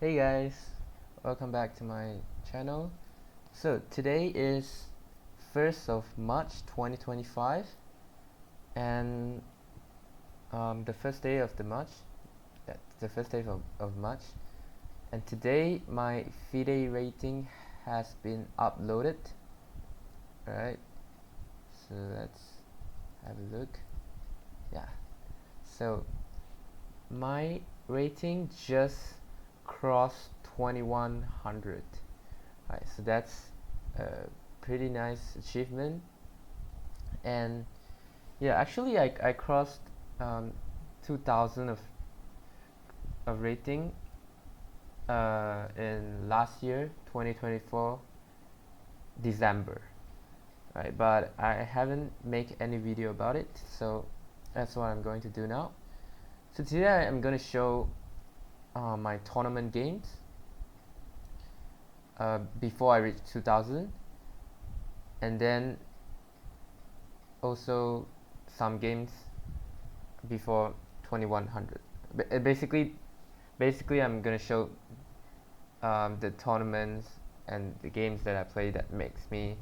Hey guys, welcome back to my channel. So today is 1st of March 2025 and the first day of the first day of March, and today my FIDE rating has been uploaded. Alright, so let's have a look. Yeah, so my rating just crossed 2100. Right, so that's a pretty nice achievement. And yeah, actually I crossed 2000 of rating in last year 2024 December, right? But I haven't made any video about it, so that's what I'm going to do now. So today I'm going to show my tournament games before I reach 2000, and then also some games before 2100. Basically I'm gonna show the tournaments and the games that I play that makes me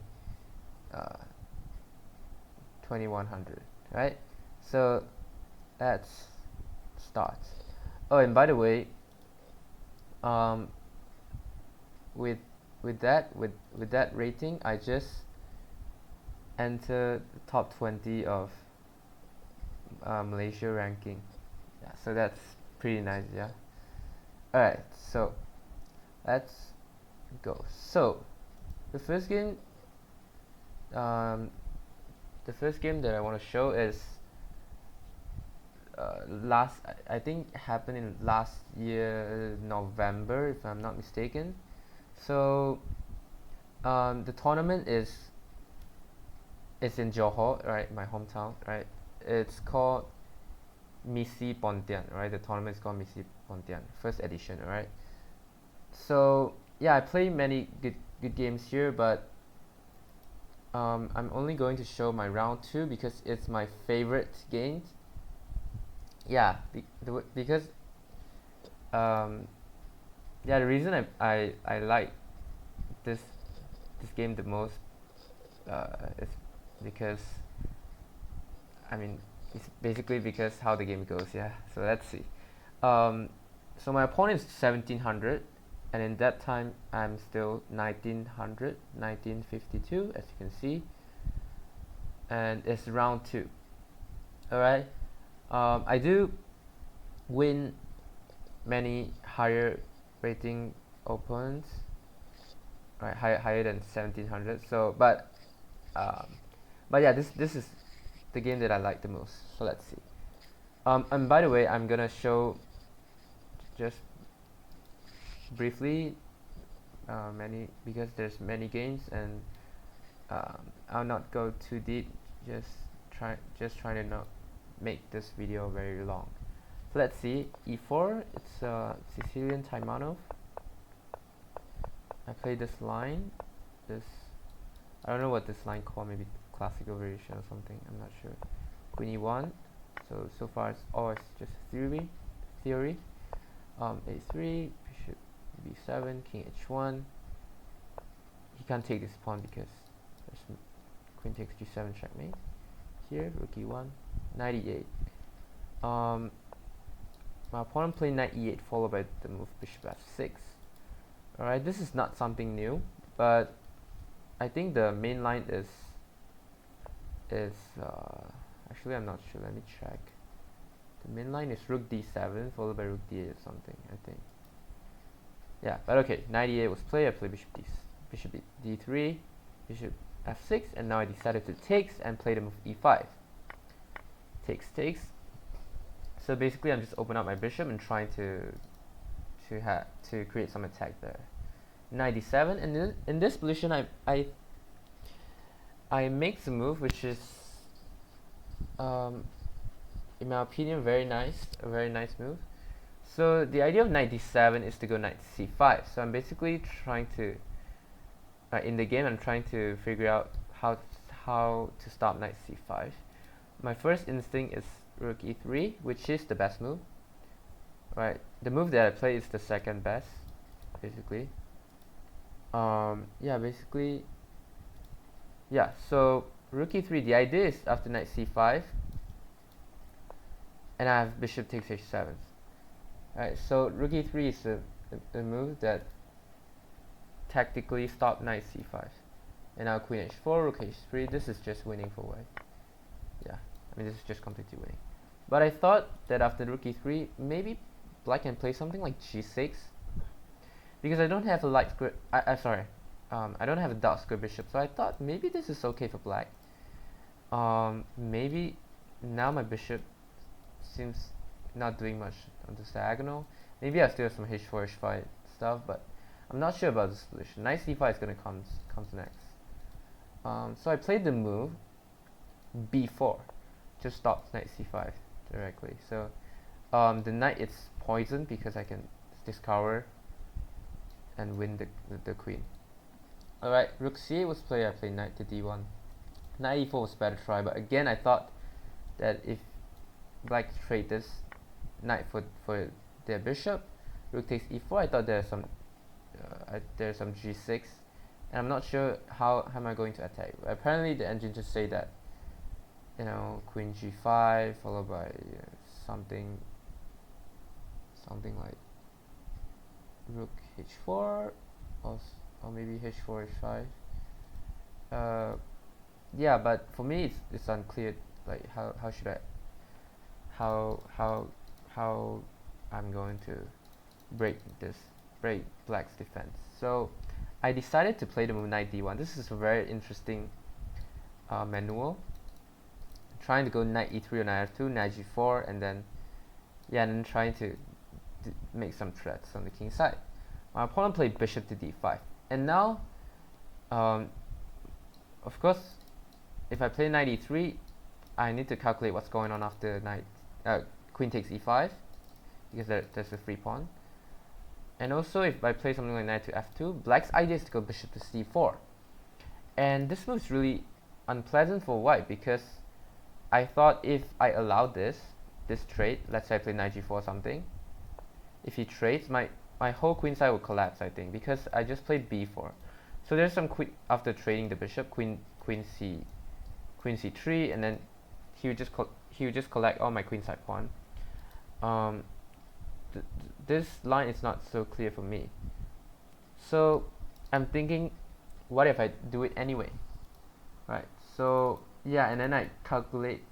2100, right? So let's start. Oh, and by the way, um, with that rating, I just entered the top 20 of Malaysia ranking. Yeah, so that's pretty nice. Yeah. All right, so let's go. So the first game, um, that I want to show is I think happened in last year November, if I'm not mistaken. So the tournament is in Johor, right, my hometown, right. It's called Misi Pontian, right? The tournament is called Misi Pontian, first edition, right? So yeah, I play many good games here, but I'm only going to show my round 2 because it's my favorite game. Yeah, because yeah, the reason I like this game the most is because it's basically because how the game goes. Yeah, so let's see. So my opponent is 1700, and in that time I'm still 1900, 1952, as you can see, and it's round 2. All right. I do win many higher rating opponents, right? Higher than 1700. So, but yeah, this is the game that I like the most. So let's see. And by the way, I'm gonna show just briefly many, because there's many games, and I'll not go too deep. Just trying to not make this video very long. So let's see. E4. It's Sicilian Taimanov. I play this line. This, I don't know what this line called. Maybe classical variation or something. I'm not sure. Queen E1. So far it's always just theory. A3, bishop B7, king H1. He can't take this pawn because there's queen takes G7 checkmate. Here, rook E1, knight E8. My opponent played knight E8 followed by the move bishop F6. Alright, this is not something new, but I think the main line is actually I'm not sure. Let me check. The main line is rook D7 followed by rook D8 or something, I think. Yeah, but okay, knight E8 was played. I played bishop D3, bishop F6, and now I decided to takes and play the move E5. Takes. So basically, I'm just opening up my bishop and trying to create some attack there. Knight D7, and then in this position, I make the move, which is, in my opinion, a very nice move. So the idea of knight D7 is to go knight C5. So I'm basically trying to, in the game, I'm trying to figure out how to stop knight C5. My first instinct is rook E3, which is the best move. Right, the move that I play is the second best, basically. Yeah, basically, yeah. So rook e3. The idea is after knight c5, and I have bishop takes h7. Alright, so rook e3 is a move that tactically stop knight c5, and now queen h4, rook h3. This is just winning for white. Yeah, I mean this is just completely winning. But I thought that after rook e3, maybe black can play something like g6, because I don't have a light square. I don't have a dark square bishop, so I thought maybe this is okay for black. Maybe now my bishop seems not doing much on this diagonal. Maybe I still have some h4, h5 stuff, but I'm not sure about this solution. Knight c5 is gonna comes next. So I played the move b4 to stop knight c5 directly. So the knight is poisoned because I can discover and win the queen. Alright, rook c8 was played. I played knight to d1. Knight e4 was better try, but again I thought that if black trade this knight for their bishop, rook takes e4, I thought there's some g6, and I'm not sure how am I going to attack. Apparently the engine just say that, you know, queen g5 followed by something like rook h4 or maybe h4 h5. Yeah, but for me it's unclear, like how should I how I'm going to break black's defense. So I decided to play the move knight d1. This is a very interesting manual. I'm trying to go knight e3 or knight f2, knight g4, and then trying to make some threats on the king side. My opponent played bishop to d5, and now of course if I play knight e3, I need to calculate what's going on after queen takes e5, because there's a free pawn. And also if I play something like knight to f2, black's idea is to go bishop to c4. And this move is really unpleasant for white, because I thought if I allowed this trade, let's say I play knight g4 or something, if he trades, my whole queen side will collapse, I think, because I just played b4. So there's some after trading the bishop, queen c3, and then he would just collect all my queen side pawn. This line is not so clear for me. So I'm thinking, what if I do it anyway? Right. So yeah, and then I calculate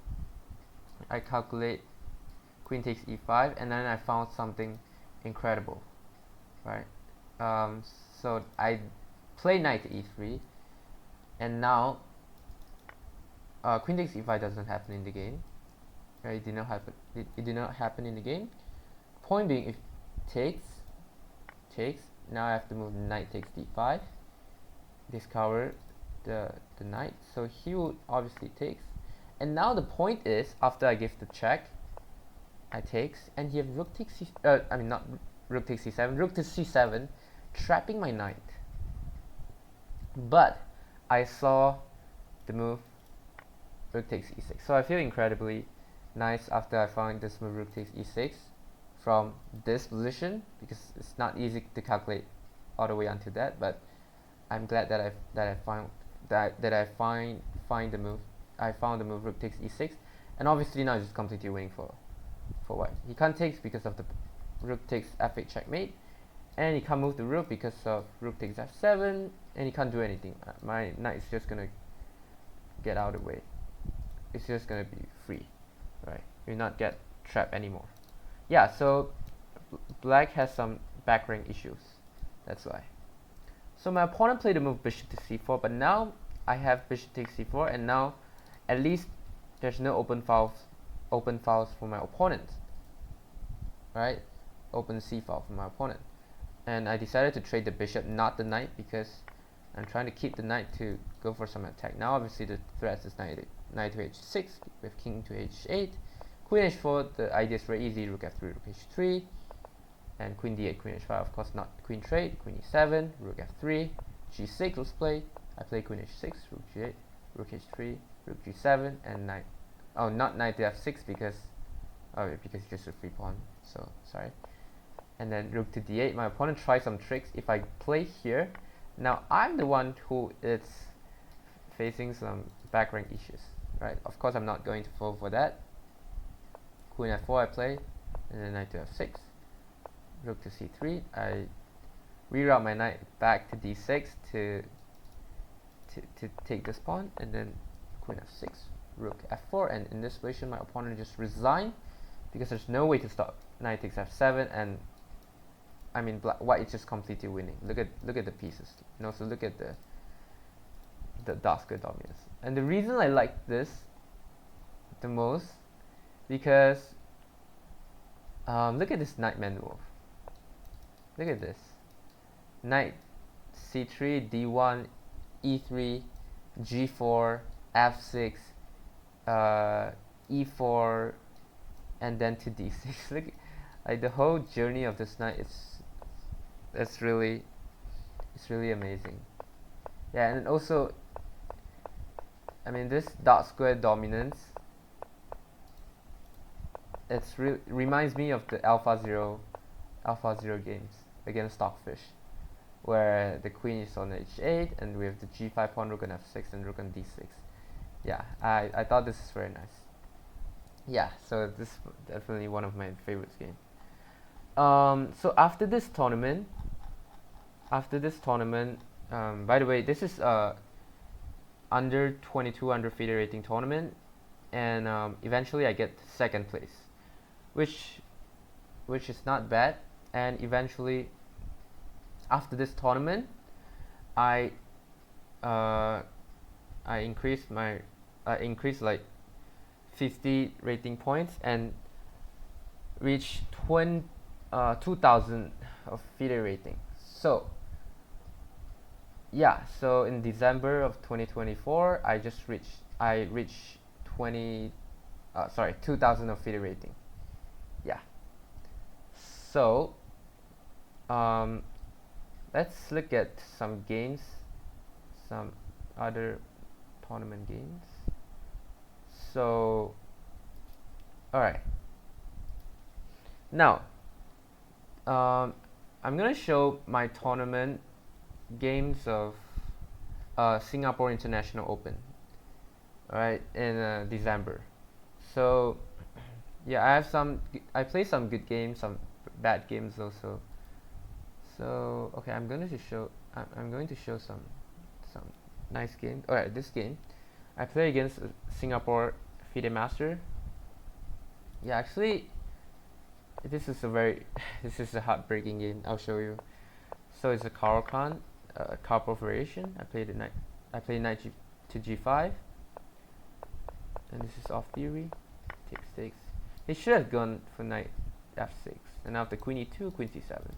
queen takes e5, and then I found something incredible. Right. So I play knight to e3, and now queen takes e5 doesn't happen in the game. Right, it did not happen in the game. Point being, if takes, now I have to move knight takes d5, discover the knight. So he will obviously takes, and now the point is, after I give the check, I takes, and he have rook takes not rook takes c7, rook to c7, trapping my knight. But I saw the move rook takes e6, so I feel incredibly nice after I found this move rook takes e6 from this position, because it's not easy to calculate all the way onto that. But I'm glad that I found the move. I found the move rook takes e6, and obviously now it's just completely winning for white. He can't take because of the rook takes f8 checkmate, and he can't move the rook because of rook takes f7, and he can't do anything. My knight is just gonna get out of the way. It's just gonna be free, right? You'll not get trapped anymore. Yeah, so black has some back rank issues. That's why. So my opponent played the move bishop to c4, but now I have bishop takes c4, and now at least there's no open files for my opponent. Right? Open c file for my opponent. And I decided to trade the bishop, not the knight, because I'm trying to keep the knight to go for some attack. Now obviously the threat is knight to h6 with king to h8. Queen h4, the idea is very easy, rook f3, rook h3, and queen d8, queen h5, of course not queen trade, queen e7, rook f3, g6 was played. I play queen h6, rook g8, rook h3, rook g7, and knight, not knight to f6 because it's just a free pawn, so sorry. and then rook to d8. My opponent tries some tricks. If I play here, now I'm the one who is facing some back rank issues, right? Of course, I'm not going to fall for that. Queen f4 I play, and then knight to f6, rook to c3. I reroute my knight back to d6 to take this pawn, and then queen f6, rook f4, and in this position my opponent just resigned because there's no way to stop. Knight takes f7, and I mean white is just completely winning. Look at the pieces, and also look at the dark square dominance. And the reason I like this the most, because look at this knight man move. Look at this. Knight c3, d1, e3, g4, f6, e4, and then to d6. Look, like the whole journey of this knight it's really amazing. Yeah, and also, I mean, this dark square dominance, reminds me of the Alpha Zero games against Stockfish, where the queen is on h8 and we have the g5 pawn, rook on f6, and rook on d6. Yeah, I thought this is very nice. Yeah, so this is definitely one of my favorite games. So after this tournament, by the way, this is under 22 under FIDE rating tournament, and eventually I get second place, which is not bad. And eventually, after this tournament, I increased like 50 rating points and reached 2,000 of FIDE rating. So yeah, so in December of 2024, I reached 2,000 of FIDE rating. Yeah. So let's look at some games, some other tournament games. So alright, now I'm gonna show my tournament games of Singapore International Open, alright, in December. So yeah, I play some good games, some bad games also. So okay, I'm going to show some nice games. Alright, this game I play against Singapore FIDE Master. Yeah, actually this is a heartbreaking game. I'll show you. So it's a Caro-Kann, Karpov variation. I play knight to g5, and this is off theory. Takes. He should have gone for knight f6, and after queen e2, queen c7.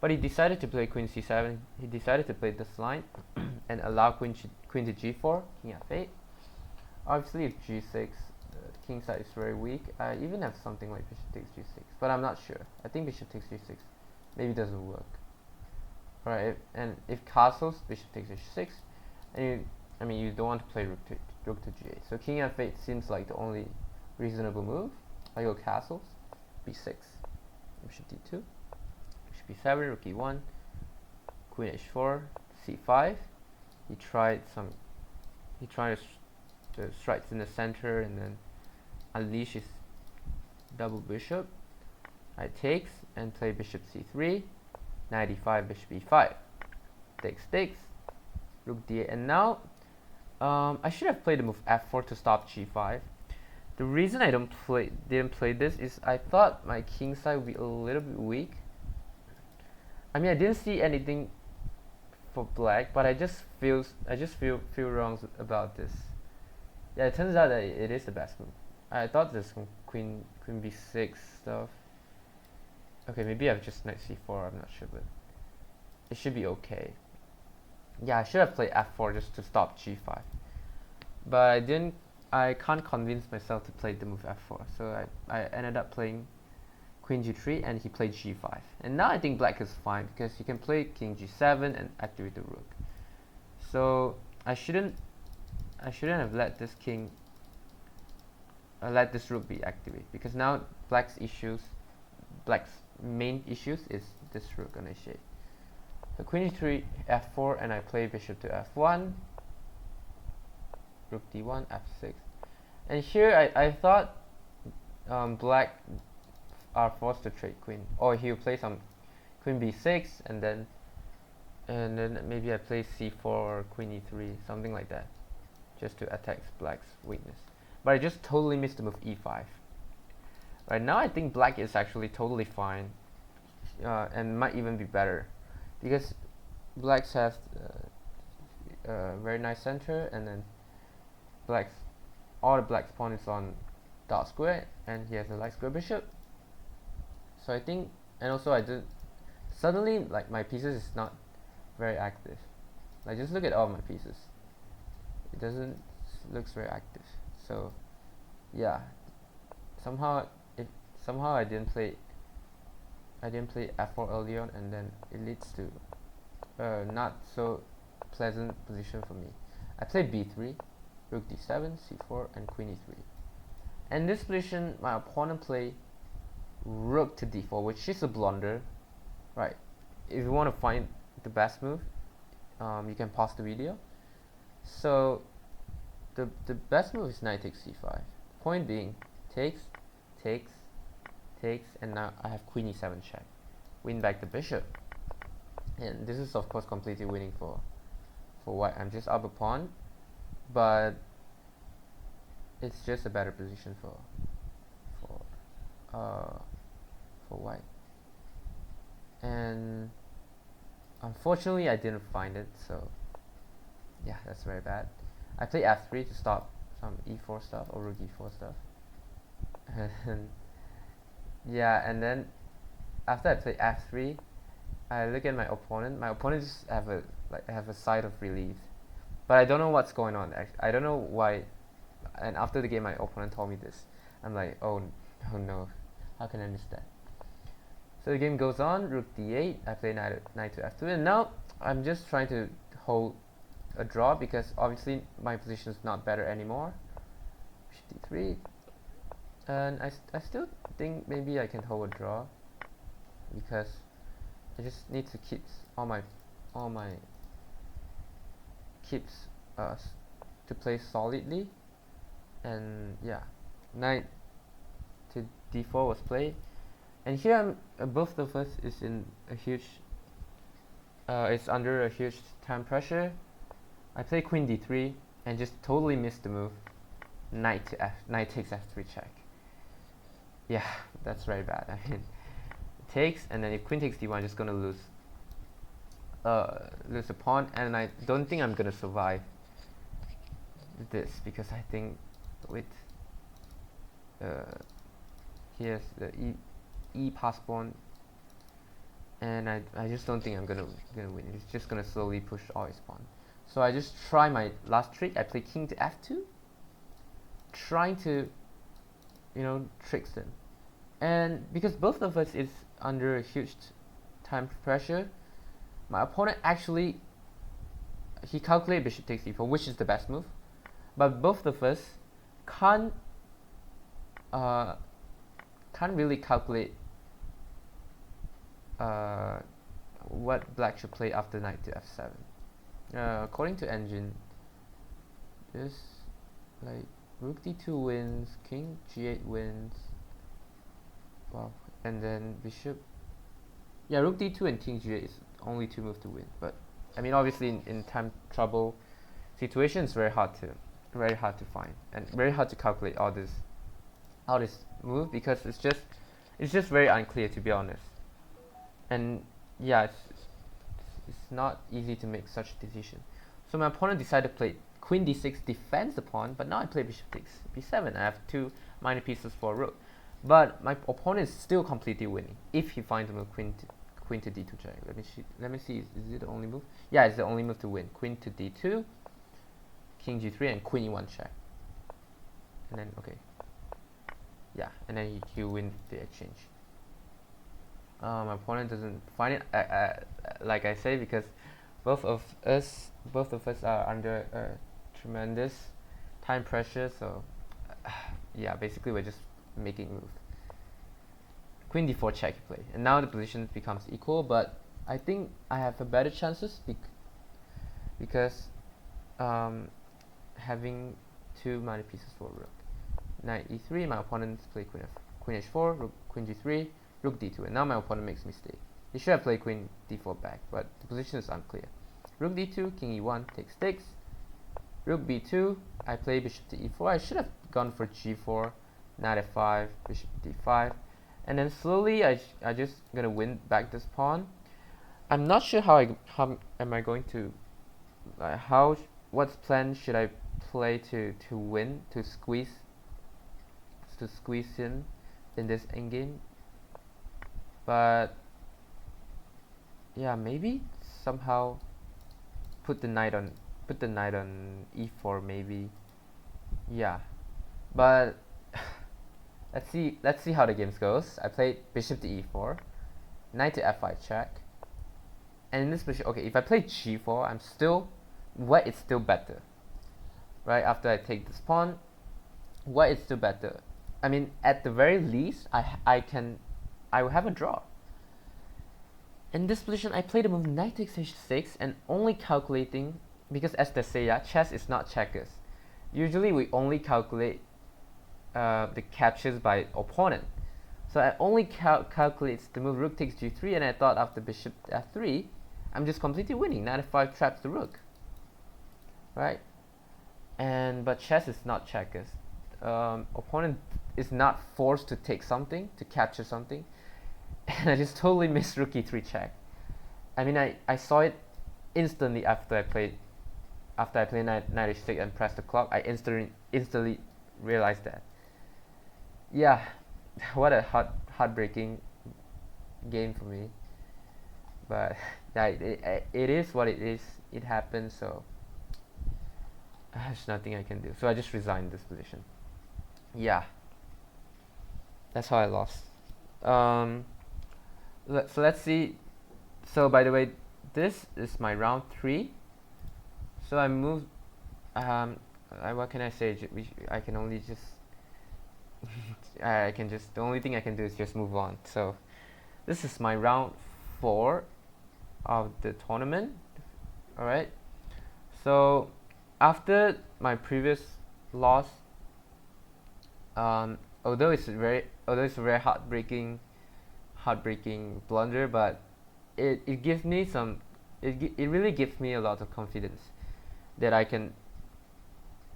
But he decided to play queen c7. He decided to play this line and allow queen to g4, king f8. Obviously, if g6, the king side is very weak. I even have something like bishop takes g6, but I'm not sure. I think bishop takes g6 maybe doesn't work. Alright, and if castles, bishop takes h6, and you don't want to play rook to g8. So king f8 seems like the only reasonable move. I go castles, b6, bishop d2, bishop b7, rook e1, queen h4, c5. He tried to strikes in the center and then unleashes double bishop. I takes and play bishop c3, knight e5, bishop e5, takes, rook d8, and now I should have played the move f4 to stop g5. The reason I didn't play this is I thought my king side would be a little bit weak. I mean, I didn't see anything for black, but I just feel wrong about this. Yeah, it turns out that it is the best move. I thought this queen b6 stuff. Okay, maybe I've just knight c4. I'm not sure, but it should be okay. Yeah, I should have played f4 just to stop g5, but I didn't. I can't convince myself to play the move f4, so I ended up playing queen g3, and he played g5. And now I think black is fine because he can play king g7 and activate the rook. So I shouldn't have let this rook be activated, because now black's main issues is this rook on h8. So queen e3, f4, and I play bishop to f1, rook d1, f6. And here I thought black are forced to trade queen, or he'll play some queen b6, and then maybe I play c4 or queen e3, something like that, just to attack black's weakness. But I just totally missed the move e5. Right now I think black is actually totally fine, and might even be better, because black has a very nice center, and then all the black's pawn is on dark square, and he has a light square bishop. So I think, and also I did suddenly, like, my pieces is not very active. Like, just look at all my pieces, it doesn't looks very active. So yeah, somehow I didn't play f4 early on, and then it leads to not so pleasant position for me. I played b3, rook d7, c4, and queen e3. And this position, my opponent played rook to d4, which is a blunder, right? If you want to find the best move, you can pause the video. So the best move is knight takes c5. Point being, takes, and now I have queen e7 check, win back the bishop, and this is of course completely winning for white. I'm just up a pawn, but it's just a better position for white. And unfortunately I didn't find it, so yeah, that's very bad. I play f3 to stop some e4 stuff or rook e4 stuff. And yeah, and then after I play f3, I look at my opponent. My opponent just have a sigh of relief, but I don't know what's going on. I don't know why. And after the game, my opponent told me this. I'm like, oh no, how can I miss that? So the game goes on. Rook d8. I play knight to f2, and now I'm just trying to hold a draw, because obviously my position is not better anymore. Bishop d3, and I still think maybe I can hold a draw, because I just need to keep all my keeps to play solidly. And yeah, knight to d4 was played, and here both of us is in a huge it's under a huge time pressure. I play queen d3 and just totally missed the move. Knight takes f3 check. Yeah, that's very bad. I mean, it takes, and then if queen takes d1, I'm just gonna lose a pawn, and I don't think I'm gonna survive this, because I think with here's the e pass pawn, and I just don't think I'm gonna win. It's just gonna slowly push all his pawn. So I just try my last trick. I play king to f2, trying to, tricks him. And because both of us is under a huge time pressure, my opponent actually, he calculated bishop takes e4, which is the best move, but both of us can't really calculate what black should play after knight to f7. According to engine, this, like, rook d2 wins, king g8 wins, wow, and then bishop, yeah, rook d2 and king g8 is only two moves to win. But I mean, obviously in time trouble situations, very hard to find, and very hard to calculate all this move, because it's just very unclear, to be honest. And yeah, it's not easy to make such a decision. So my opponent decided to play queen d6, defends the pawn, but now I play bishop takes b7. I have two minor pieces for a rook, but my opponent is still completely winning if he finds the move queen to d2 check. Let me see. Is it the only move? Yeah, it's the only move to win. Queen to d2, king g3, and queen e1 check. And then yeah, and then he wins the exchange. My opponent doesn't find it, like I say, because both of us are under tremendous time pressure. So yeah, basically we're just making moves. queen d4 check you play, and now the position becomes equal, but I think I have a better chances because having two minor pieces for rook. Knight e3, my opponents play queen h4, rook queen g3, rook d2, and now my opponent makes a mistake. He should have played queen d4 back, but the position is unclear. Rook d2, king e1 takes, rook b2, I play bishop to e4. I should have gone for g4, knight f5, bishop d5, and then slowly I just gonna win back this pawn. I'm not sure how am I going to what plan should I play to win, to squeeze in this endgame. But yeah, maybe somehow put the knight on e4 maybe. Yeah, but let's see how the game goes. I played bishop to e4, knight to f5 check, and in this position, okay, if I play g4, I'm still white is still better, right? After I take this pawn, white is still better. I mean, at the very least, I will have a draw. In this position, I played the move knight takes h6 and only calculating, because as they say, yeah, chess is not checkers. Usually, we only calculate the captures by opponent. So I only calculate the move rook takes g3, and I thought after bishop f3, I'm just completely winning. Knight f5 traps the rook, right? But chess is not checkers. Opponent is not forced to take something, to capture something, and I just totally missed rook e3 check. I mean, I saw it instantly after I played knight h6 and pressed the clock. I instantly realized that. Yeah, what a heartbreaking game for me. But yeah, it is what it is. It happened, so there's nothing I can do. So I just resigned this position. Yeah, that's how I lost. So let's see. So by the way, this is my round 3. So I moved. What can I say? I can only just. The only thing I can do is just move on. So this is my round 4 of the tournament. All right. So after my previous loss, although it's a very heartbreaking blunder, but it gives me some. It really gives me a lot of confidence that I can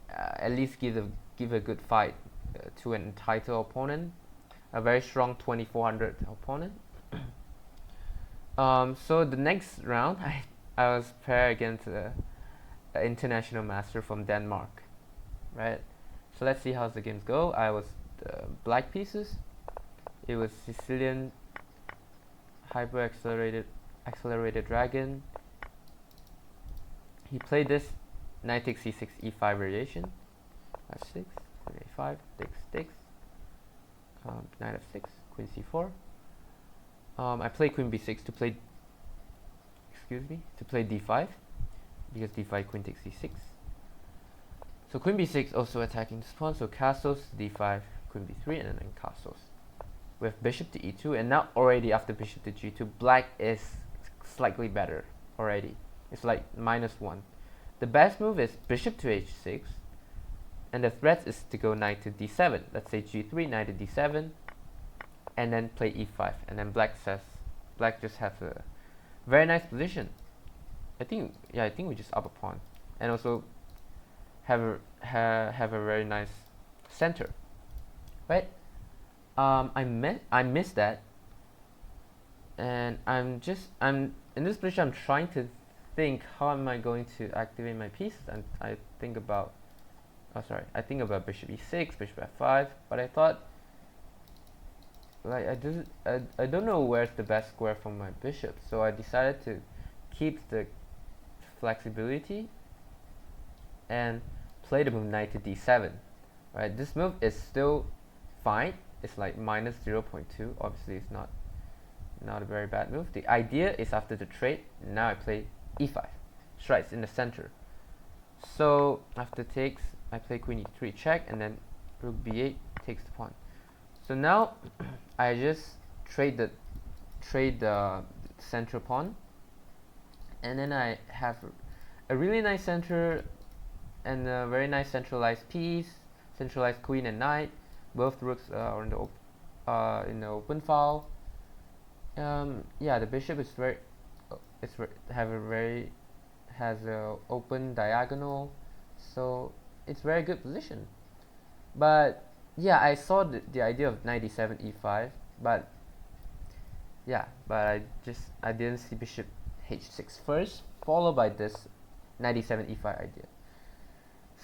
at least give a good fight to an entitled opponent, a very strong 2400 opponent. So the next round, I was paired against an international master from Denmark, right? So let's see how the games go. I was black pieces. It was Sicilian hyper accelerated dragon. He played this knight takes c6 e5 variation. f6, queen a5, takes, knight f6, queen c4. I play queen b6 to play d5, because d5 queen takes c6. So queen b6 also attacking this pawn, so castles, d5, queen b3, and then castles. With bishop to e2, and now already after bishop to g2, black is slightly better already. It's like -1. The best move is bishop to h6, and the threat is to go knight to d7. Let's say g3, knight to d7, and then play e5. And then black just has a very nice position. I think we just up a pawn, and also have a very nice center, right? I missed that, and I'm in this position. I'm trying to think, how am I going to activate my pieces? And I think about bishop e6, bishop f5, but I thought, like, I don't know where's the best square for my bishop, so I decided to keep the flexibility and play the move knight to d7. Right, this move is still fine. It's like -0.2. Obviously, it's not a very bad move. The idea is after the trade. Now I play e5, strikes in the center. So after takes, I play queen e3 check, and then rook b8 takes the pawn. So now I just trade the central pawn, and then I have a really nice center and a very nice centralized piece, centralized queen and knight. Both rooks are in the open file. Yeah, the bishop is very has a open diagonal, so it's very good position. But yeah, I saw the idea of knight e7 e5, but yeah, but I didn't see bishop h6 first, followed by this knight e7 e5 idea.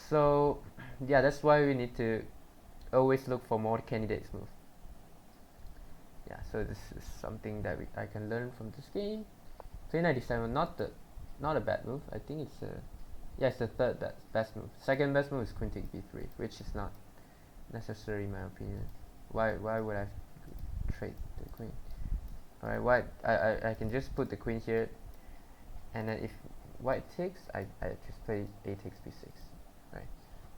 So yeah, that's why we need to always look for more candidates move. Yeah, so this is something that I can learn from this game. Play knight e7, not a bad move. I think it's it's the third best move. Second best move is queen takes b3, which is not necessary in my opinion. Why would I trade the queen? Alright, white, I can just put the queen here, and then if white takes, I just play a takes b6, right?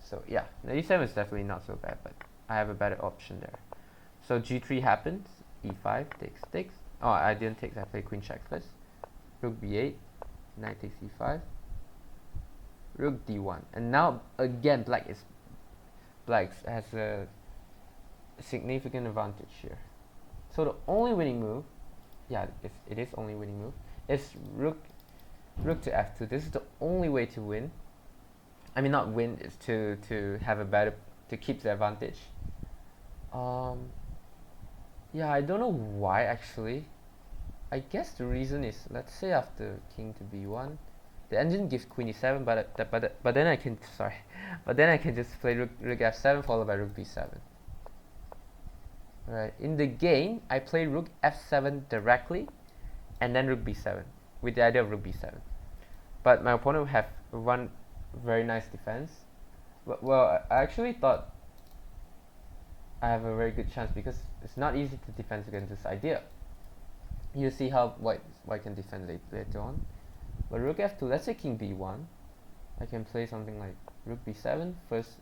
So yeah, e7 is definitely not so bad, but I have a better option there. So g3 happens, e5 takes. Oh, I didn't take, I play queen check first. Rook b8, knight takes e5, rook d1, and now again black has a significant advantage here. So the only winning move, yeah, it is only winning move, is rook to f2. This is the only way to win. I mean, not win, is to have a better, to keep the advantage. Yeah, I don't know why actually. I guess the reason is, let's say after king to b1, the engine gives queen e7, but then I can but then I can just play rook f7 followed by rook b7. Right, in the game I play rook f7 directly, and then rook b7 with the idea of rook b7. But my opponent will have one very nice defense. Well, I actually thought I have a very good chance because it's not easy to defend against this idea. You see how white can defend later on. But rook f2, let's say king b1, I can play something like rook b7 first,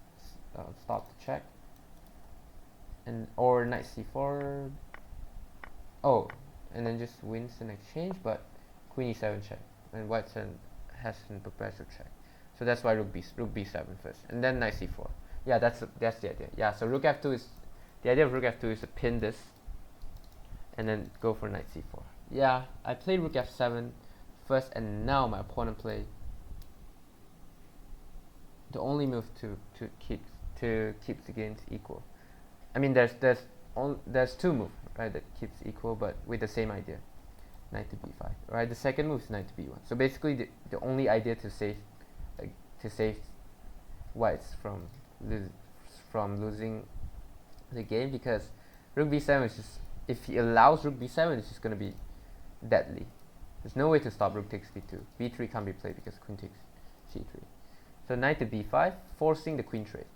stop the check, and or knight c4. Oh, and then just wins in exchange. But queen e7 check, and white hasn't prepared to check. So that's why rook b7 first, and then knight c4. Yeah, that's the idea. Yeah, so rook f2 is the idea of rook f2 is to pin this, and then go for knight c4. Yeah, I played rook f7 first, and now my opponent played the only move to keep the games equal. I mean, there's two moves, right, that keeps equal, but with the same idea, knight to b5. Right, the second move is knight to b1. So basically, the only idea to save whites from losing the game, because rook b7 is just, if he allows rook b7, it's just going to be deadly. There's no way to stop rook takes b2. b3 can't be played because queen takes c3. So knight to b5, forcing the queen trade.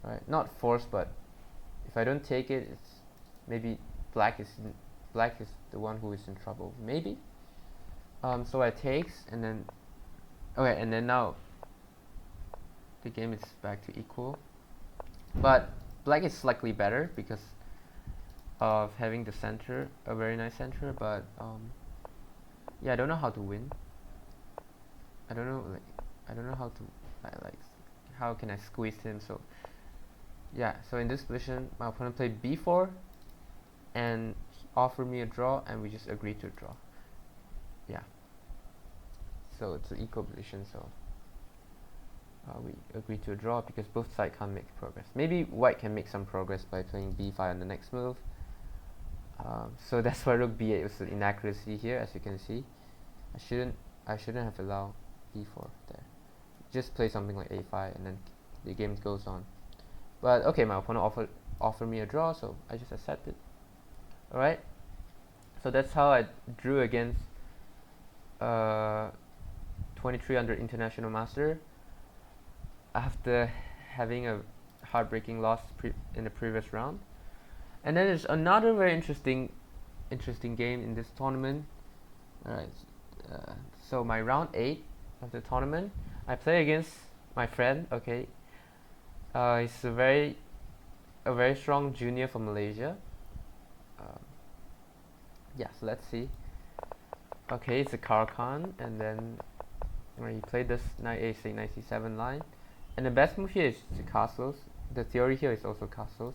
Right, not forced, but if I don't take it, it's maybe black is the one who is in trouble. Maybe. So I takes, and then okay, and then now the game is back to equal. But black is slightly better because of having the center, a very nice center. But yeah, I don't know how to win. I don't know how to how can I squeeze him. So yeah, so in this position my opponent played b4 and offered me a draw, and we just agreed to draw. Yeah, so it's an equal position, so we agreed to a draw because both sides can't make progress. Maybe white can make some progress by playing b5 on the next move. So that's why rook b8 was an inaccuracy here, as you can see. I shouldn't have allowed e4 there. Just play something like a5, and then the game goes on. But okay, my opponent offered me a draw, so I just accepted. Alright, so that's how I drew against 2300 international master after having a heartbreaking loss in the previous round. And then there's another very interesting game in this tournament. Alright, so my round 8 of the tournament, I play against my friend. Okay, he's a very strong junior from Malaysia. Yeah, so let's see. Okay, it's a Karakan, and then he played this knight a6, knight c7 line. And the best move here is the castles. The theory here is also castles.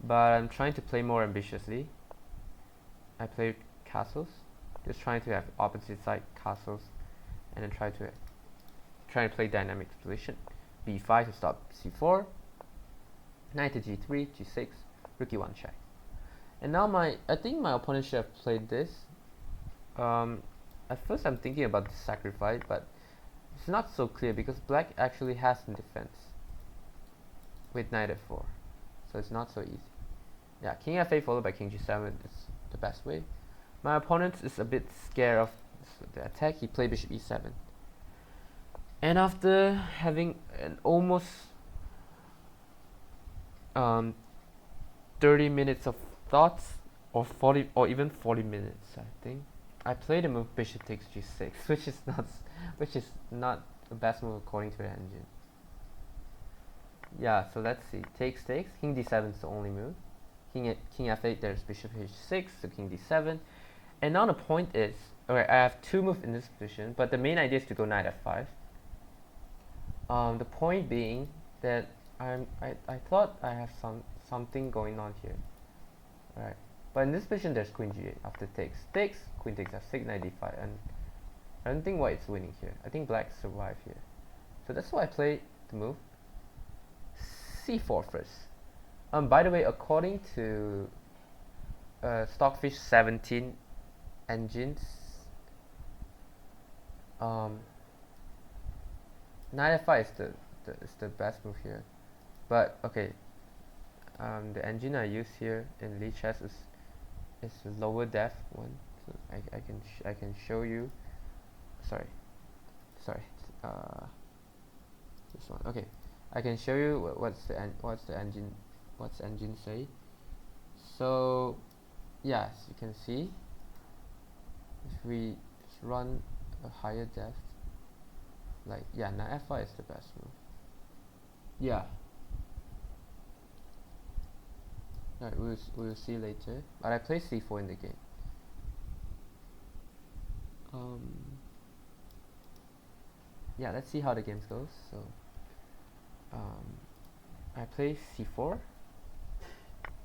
But I'm trying to play more ambitiously. I play castles. Just trying to have opposite side castles. And then try to play dynamic position. b5 to stop c4. Knight to g3, g6, rook e1 check. And now I think my opponent should have played this. At first I'm thinking about the sacrifice, but it's not so clear because black actually has some defense with knight f4, so it's not so easy. Yeah, king f8 followed by king g7 is the best way. My opponent is a bit scared of the attack. He played bishop e7, and after having an almost 30 minutes of thoughts, or 40 or even 40 minutes, I think I played the move bishop takes g6, which is not the best move according to the engine. Yeah, so let's see. Takes, king d7 is the only move. King f8, there's bishop h6, so king d7. And now the point is, okay, I have two moves in this position, but the main idea is to go knight f5. The point being that I thought I have something going on here, right? But in this position, there's queen g8 after takes, queen takes f6, knight d5, and I don't think white's winning here. I think black survived here, so that's why I played the move c4 first. By the way, according to Stockfish 17 engines, knight f5 is the best move here. But okay, the engine I use here in Lee Chess is the lower def one. So I can show you. Sorry, this one. Okay, I can show you what's the engine say. So yeah, as you can see, if we run a higher depth, like, yeah, knight f5 is the best move. Yeah, right, we'll see later, but I play c4 in the game. Yeah, let's see how the game goes. So I play c4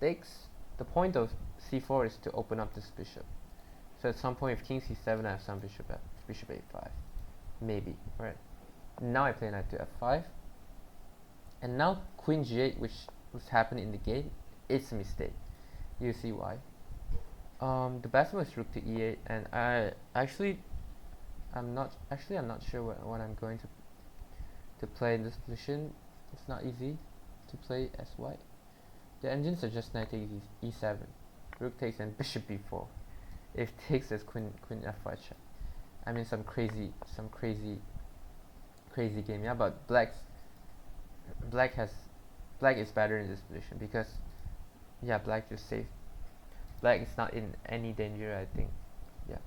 takes. The point of c4 is to open up this bishop. So at some point, if king c7, I have some bishop a5, maybe, right? Now I play knight to f5, and now queen g8, which was happening in the game, it's a mistake. You see why? The best move is rook to e8, and I'm not sure what I'm going to play in this position. It's not easy to play as white. The engine suggests knight takes e7, rook takes, and bishop b4. If takes, there's queen f5 check. I mean, some crazy game. Yeah, but black is better in this position because, yeah, black just safe. Black is not in any danger, I think. Yeah.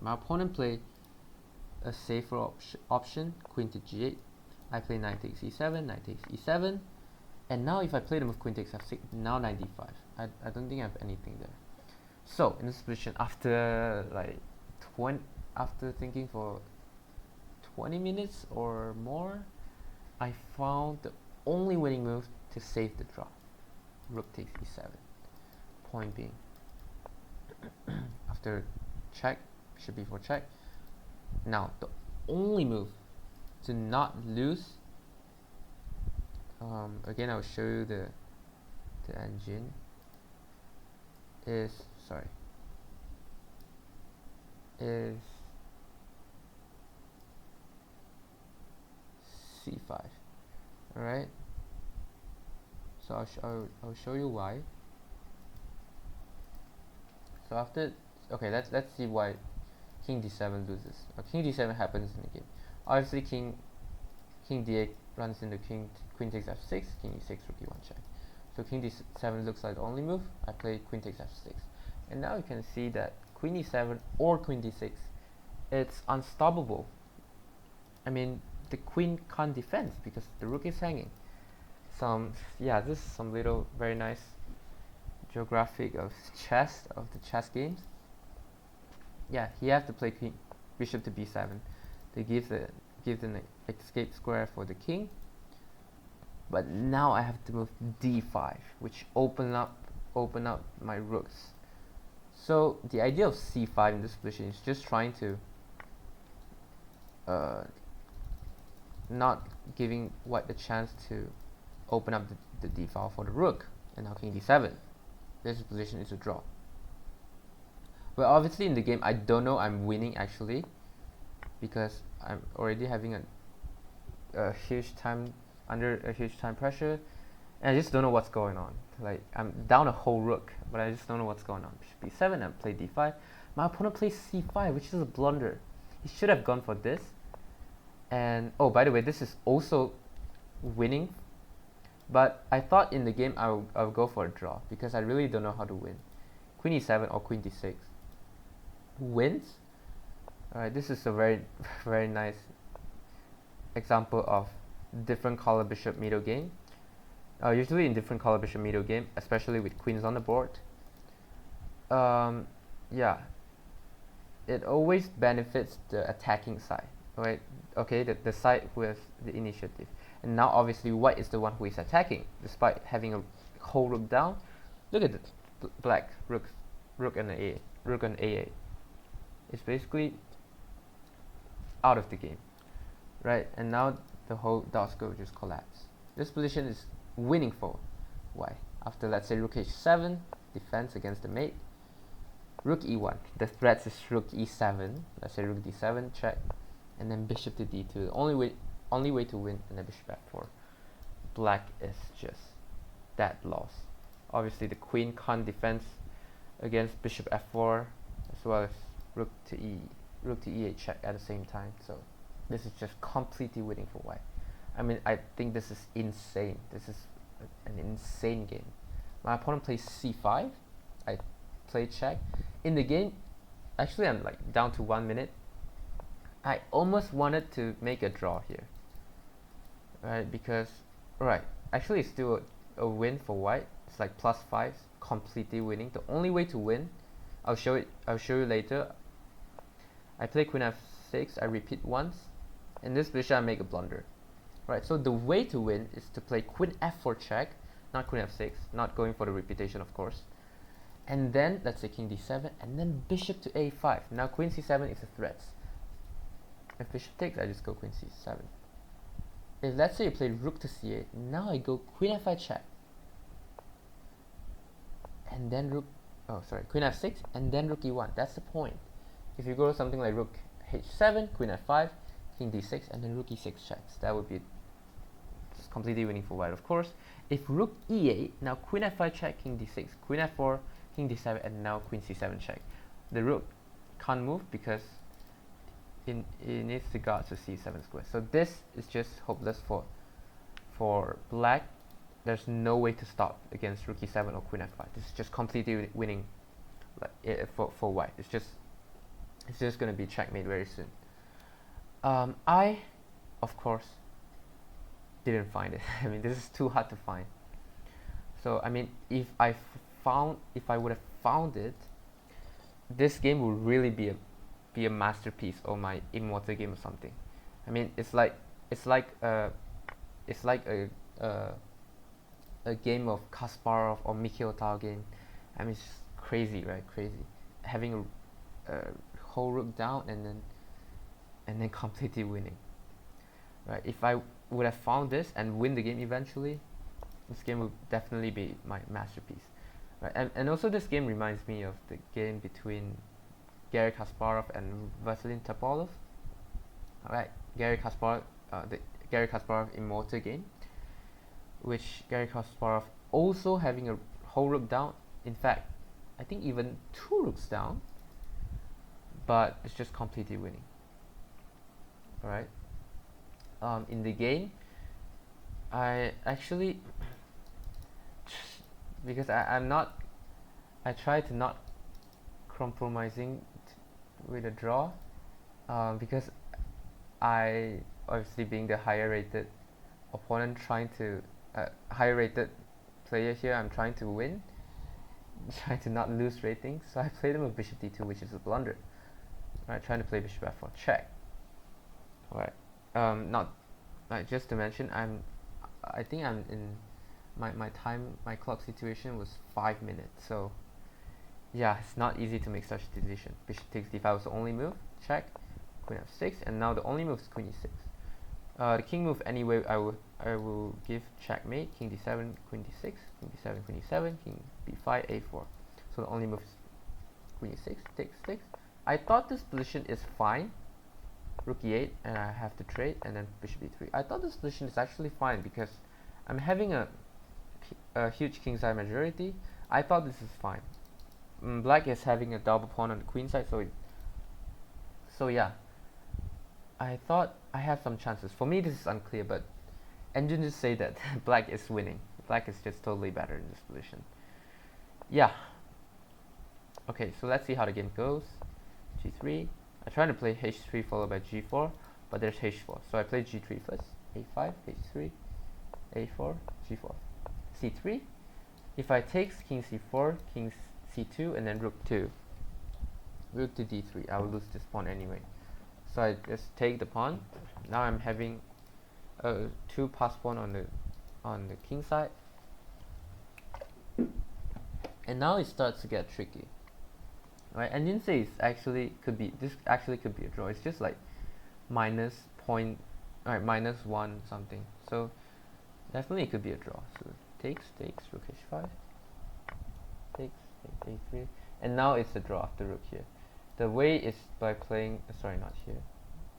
My opponent played a safer option, queen to g8. I play knight takes e7, knight takes e7, and now if I play the move queen takes f6, now knight d5. I don't think I have anything there. So in this position, after after thinking for 20 minutes or more, I found the only winning move to save the draw. Rook takes e7. Point being, after check, bishop b4 check. Now the only move to not lose, again I'll show you the engine, is c5. Alright, so I'll show you why. So after, okay, let's see why king d7 loses. King d7 happens in the game. Obviously king d8 runs into queen takes f6, king e6, rook e1 check. So king d7 looks like the only move. I play queen takes f6, and now you can see that queen e7 or queen d6, it's unstoppable. I mean, the queen can't defend because the rook is hanging. This is some little very nice geographic of chess, of the chess games. Yeah, he has to play king, bishop to b7. They give an escape square for the king. But now I have to move d5, which open up my rooks. So the idea of c5 in this position is just trying to not giving white the chance to open up the d file for the rook. And now king d7. This position is a draw. Well, obviously in the game I don't know I'm winning actually, because I'm already having a huge time pressure, and I just don't know what's going on. Like, I'm down a whole rook, but I just don't know what's going on. Bishop b7, I play d5. My opponent plays c5, which is a blunder. He should have gone for this. And oh, by the way, this is also winning, but I thought in the game I'll go for a draw because I really don't know how to win. Queen e7 or queen d6 wins. Alright, this is a very very nice example of different color bishop middle game. Usually in different color bishop middle game, especially with queens on the board, yeah, it always benefits the attacking side, right? Okay, the side with the initiative. And now obviously white is the one who is attacking, despite having a whole rook down. Look at the black rook and a8. It's basically out of the game, right? And now the whole Dosco just collapsed. This position is winning for white. After, let's say, rook h7, defense against the mate. Rook e1. The threat is rook e7. Let's say rook d7, check, and then bishop to d2. The only way to win, and then bishop f4. Black is just that loss. Obviously, the queen can't defend against bishop f4, as well as rook to e8 check at the same time. So this is just completely winning for white. I mean, I think this is insane. This is an insane game. My opponent plays c5. I play check. In the game, actually I'm like down to 1 minute. I almost wanted to make a draw here, right? Because, right, actually it's still a win for white. It's like +5, completely winning. The only way to win, I'll show you later. I play queen f6. I repeat once. In this position, I make a blunder. Right, so the way to win is to play queen f4 check, not queen f6, not going for the repetition, of course. And then, let's say king d7, and then bishop to a5. Now queen c7 is a threat. If bishop takes, I just go queen c7. If, let's say, you play rook to c8, now I go queen f5 check. And then queen f6, and then rook e1. That's the point. If you go something like rook h7, queen f5, king d6, and then rook e6 checks, that would be just completely winning for white, of course. If rook e8, now queen f5 check, king d6, queen f4, king d7, and now queen c7 check. The rook can't move because it needs to guard to c7 square. So this is just hopeless for black. There's no way to stop against rook e7 or queen f5. This is just completely winning, like, for white. It's just going to be checkmate very soon. I, of course, didn't find it. I mean, this is too hard to find. So, I mean, if I would have found it, this game would really be a masterpiece or my immortal game or something. I mean, it's like a game of Kasparov or Mikhail Tal game. I mean, it's just crazy, right? Crazy. Having a whole rook down and then completely winning, right? If I would have found this and win the game eventually, this game would definitely be my masterpiece, right? And also this game reminds me of the game between Garry Kasparov and Vasilin Topalov. Alright, Garry Kasparov, the Garry Kasparov Immortal game, which Garry Kasparov also having a whole rook down. In fact, I think even 2 rooks down, but it's just completely winning. Alright. In the game, I actually, because I try to not compromising with a draw, because I, obviously being the higher rated opponent, trying to higher rated player here, I'm trying to win. trying to not lose ratings, so I played him with bishop d2, which is a blunder. Alright, trying to play bishop f4, check. Alright, not just to mention, I think I'm in my clock situation was 5 minutes, so yeah, it's not easy to make such a decision. Bishop takes d5 was the only move, check, queen f6, and now the only move is queen e6. The king move anyway, I will give checkmate, king d7, queen d6, king d7, queen e7, king b5, a4. So the only move is queen e6, takes. I thought this position is fine, rook e8, and I have to trade, and then bishop e3. I thought this position is actually fine because I'm having a huge king side majority. I thought this is fine. Black is having a double pawn on the queen side, so yeah, I thought I have some chances. For me, this is unclear, but engine just say that black is winning. Black is just totally better in this position. Yeah. Okay, so let's see how the game goes. g3. I try to play h3 followed by g4, but there's h4. So I play g3 first. a5, h3, a4, g4, c3. If I take king c4, king c2, and then rook 2, rook to d3, I will lose this pawn anyway. So I just take the pawn. Now I'm having 2 pass pawn on the king side, and now it starts to get tricky. Right, and didn't say this actually could be a draw. It's just like minus point, minus 1 something. So definitely it could be a draw. So takes, rook h5, takes a3, and now it's a draw after rook here. The way is by playing, sorry, not here.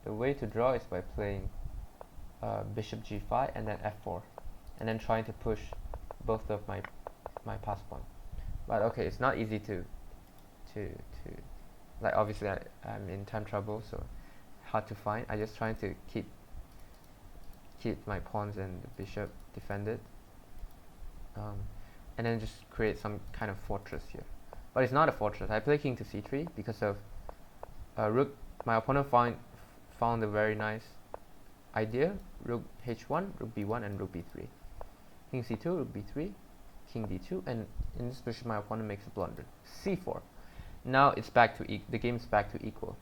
The way to draw is by playing bishop g5 and then f4, and then trying to push both of my pass pawn. But okay, it's not easy to like, obviously I'm in time trouble, so hard to find. I just trying to keep my pawns and the bishop defended, and then just create some kind of fortress here. But it's not a fortress. I play king to c3 because of rook. My opponent found a very nice idea. Rook h1, rook b1, and rook b3. King c2, rook b3, king d2, and in this position my opponent makes a blunder. c4. Now it's back to the game is back to equal.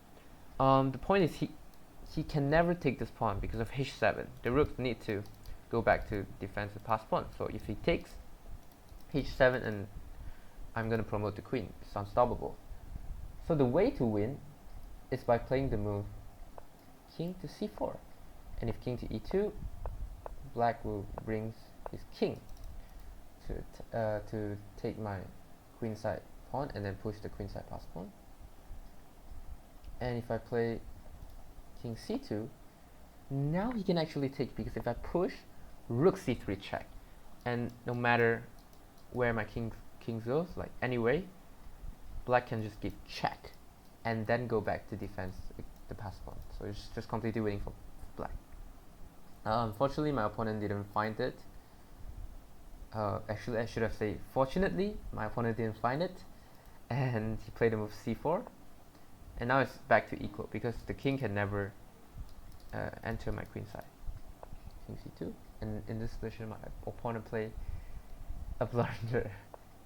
The point is he can never take this pawn because of h7. The rook need to go back to defensive pass pawn. So if he takes h7, and I'm gonna promote the queen, it's unstoppable. So the way to win is by playing the move king to c4, and if king to e2, black will bring his king to take my queen side pawn and then push the queen side pass pawn. And if I play king c2, now he can actually take, because if I push, rook c3 check, and no matter where my king goes, like anyway, black can just give check and then go back to defense the pass pawn. So it's just completely winning for black. Unfortunately, my opponent didn't find it. Actually, I should have said fortunately, my opponent didn't find it, and he played the move c4, and now it's back to equal because the king can never enter my queen side. King c2, and in this position my opponent played a blunder.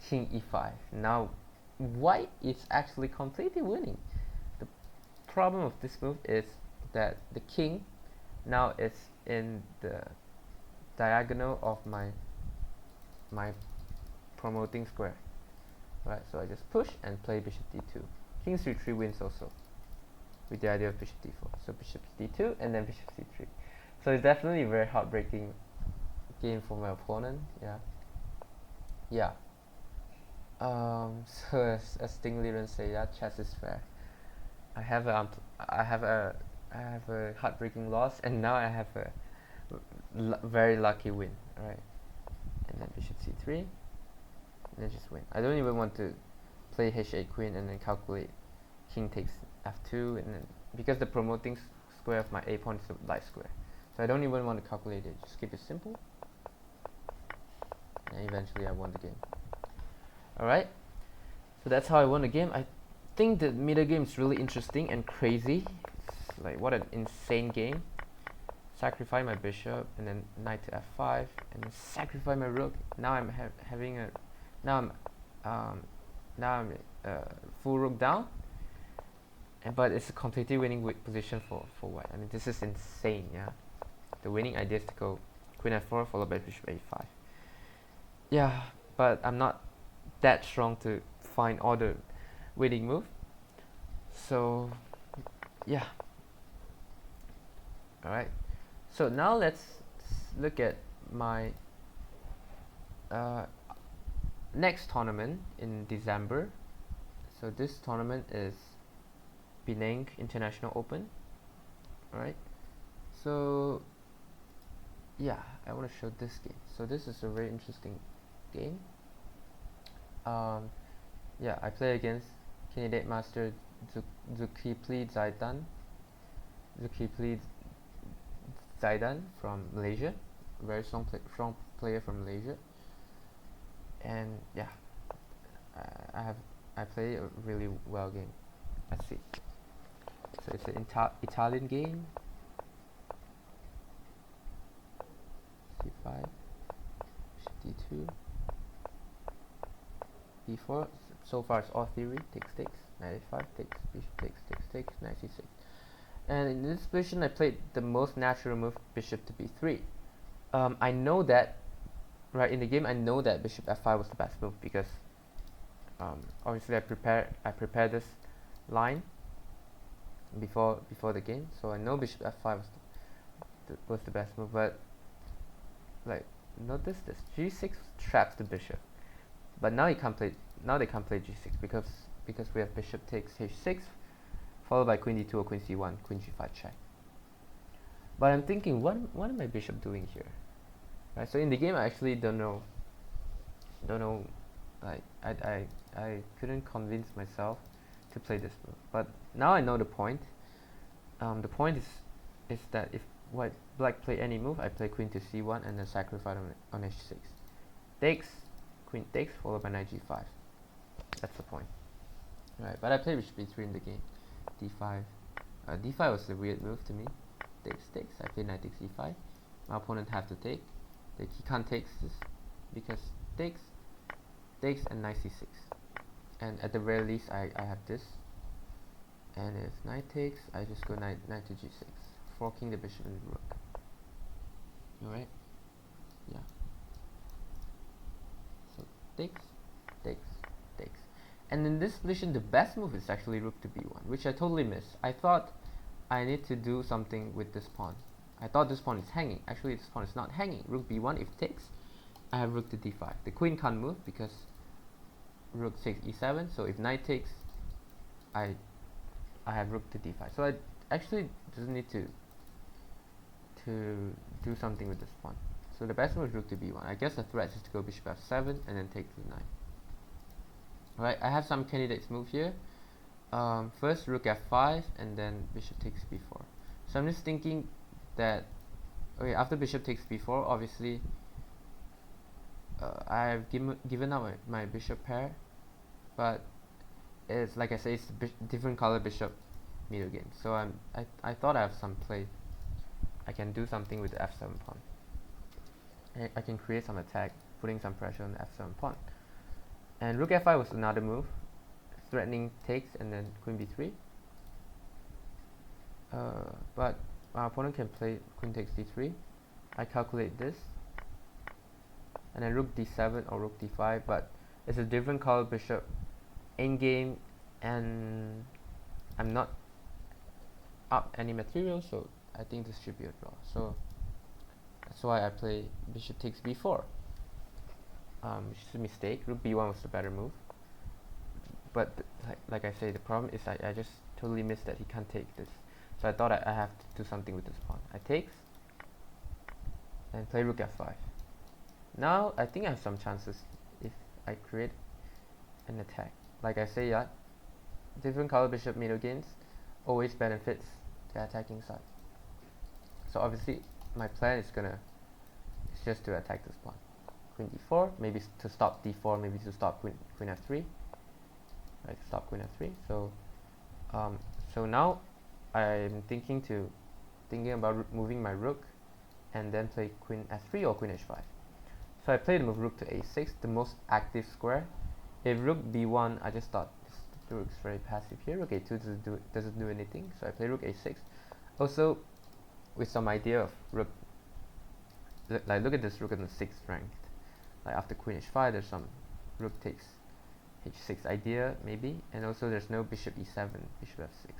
King e5. Now white is actually completely winning. The problem of this move is that the king now is in the diagonal of my promoting square. Right, so I just push and play bishop d2. King c3 wins also, with the idea of bishop d4. So bishop d2 and then bishop c3. So it's definitely a very heartbreaking game for my opponent. Yeah. So as Sting Liren say, yeah, chess is fair. I have a heartbreaking loss, and now I have a very lucky win. All right, and then bishop c3, and then just win. I don't even want to play h8 queen and then calculate king takes f2, and then because the promoting square of my a pawn is a light square, so I don't even want to calculate it. Just keep it simple, and eventually I won the game. Alright, so that's how I won the game. I think the middle game is really interesting and crazy. It's like, what an insane game. Sacrifice my bishop, and then knight to f5, and then sacrifice my rook. Now I'm now I'm full rook down, but it's a completely winning position for white. I mean, this is insane. Yeah, the winning idea is to go queen f4 followed by bishop a5. Yeah, but I'm not that strong to find all the winning move. So yeah. All right. So now let's look at my next tournament in December. So this tournament is Penang International Open. Alright, so yeah, I want to show this game. So this is a very interesting game. Yeah, I play against candidate master Zulkifli Zaidan from Malaysia, very strong player from Malaysia. And yeah, I play a really well game. Let's see. So it's an Italian game. C5, d2, b4. So far it's all theory. Takes, 95, takes, bishop takes, knight c6. And in this position I played the most natural move, bishop to b3. I know that, right in the game I know that bishop f5 was the best move because obviously I prepared this line before the game, so I know bishop f5 was the best move. But like, notice this, g6 traps the bishop, but now they can't play g6 because we have bishop takes h6 followed by queen d2 or queen c1, queen g5 check. But I'm thinking, what am my bishop doing here? Right, so in the game I actually don't know, like I couldn't convince myself to play this move. But now I know the point. The point is that if black play any move, I play queen to c1 and then sacrifice on h6. Takes, queen takes followed by knight g5. That's the point. Right, but I play bishop b3 in the game. d5. D5 was a weird move to me. Takes. I play knight takes e5. My opponent have to take. He can't take this because takes, and knight c6. And at the very least, I have this. And if knight takes, I just go knight to g6, forking the bishop and the rook. Alright? Yeah. So takes. And in this position, the best move is actually rook to b1, which I totally missed. I thought I need to do something with this pawn. I thought this pawn is hanging. Actually, this pawn is not hanging. Rook b1, if takes, I have rook to d5. The queen can't move because rook takes e7. So if knight takes, I have rook to d5. So I actually doesn't need to do something with this pawn. So the best move is rook to b1. I guess the threat is to go bishop f7 and then take the knight. Right, I have some candidates move here. First rook f5 and then bishop takes b4. So I'm just thinking that, okay, after bishop takes b4, obviously I've given up my bishop pair, but it's like I say, it's a different color bishop middle game. So I thought I have some play. I can do something with the f7 pawn. I can create some attack, putting some pressure on the f7 pawn. And rook f5 was another move, threatening takes and then queen b3. But my opponent can play queen takes d3. I calculate this, and then rook d7 or rook d5, but it's a different color bishop in game, and I'm not up any material, so I think this should be a draw. So that's why I play bishop takes b4. Which is a mistake. Rook b1 was the better move, but like I say, the problem is I just totally missed that he can't take this. So I thought I have to do something with this pawn. I takes and play rook f5. Now I think I have some chances if I create an attack. Like I say, yeah, different color bishop middle games always benefits the attacking side. So obviously my plan is just to attack this pawn. Queen d4, maybe to stop d4, maybe to stop queen f3. Right, stop queen f3. So now I'm thinking about moving my rook and then play queen f3 or queen h5. So I play the move rook to a6, the most active square If rook b1, I just thought the rook's very passive here. Rook a2 doesn't do anything, so I play rook a6. Also, with some idea of rook, like look at this rook in the 6th ranked. Like after queen h5, there's some rook takes h6 idea maybe, and also there's no bishop e7, bishop f6,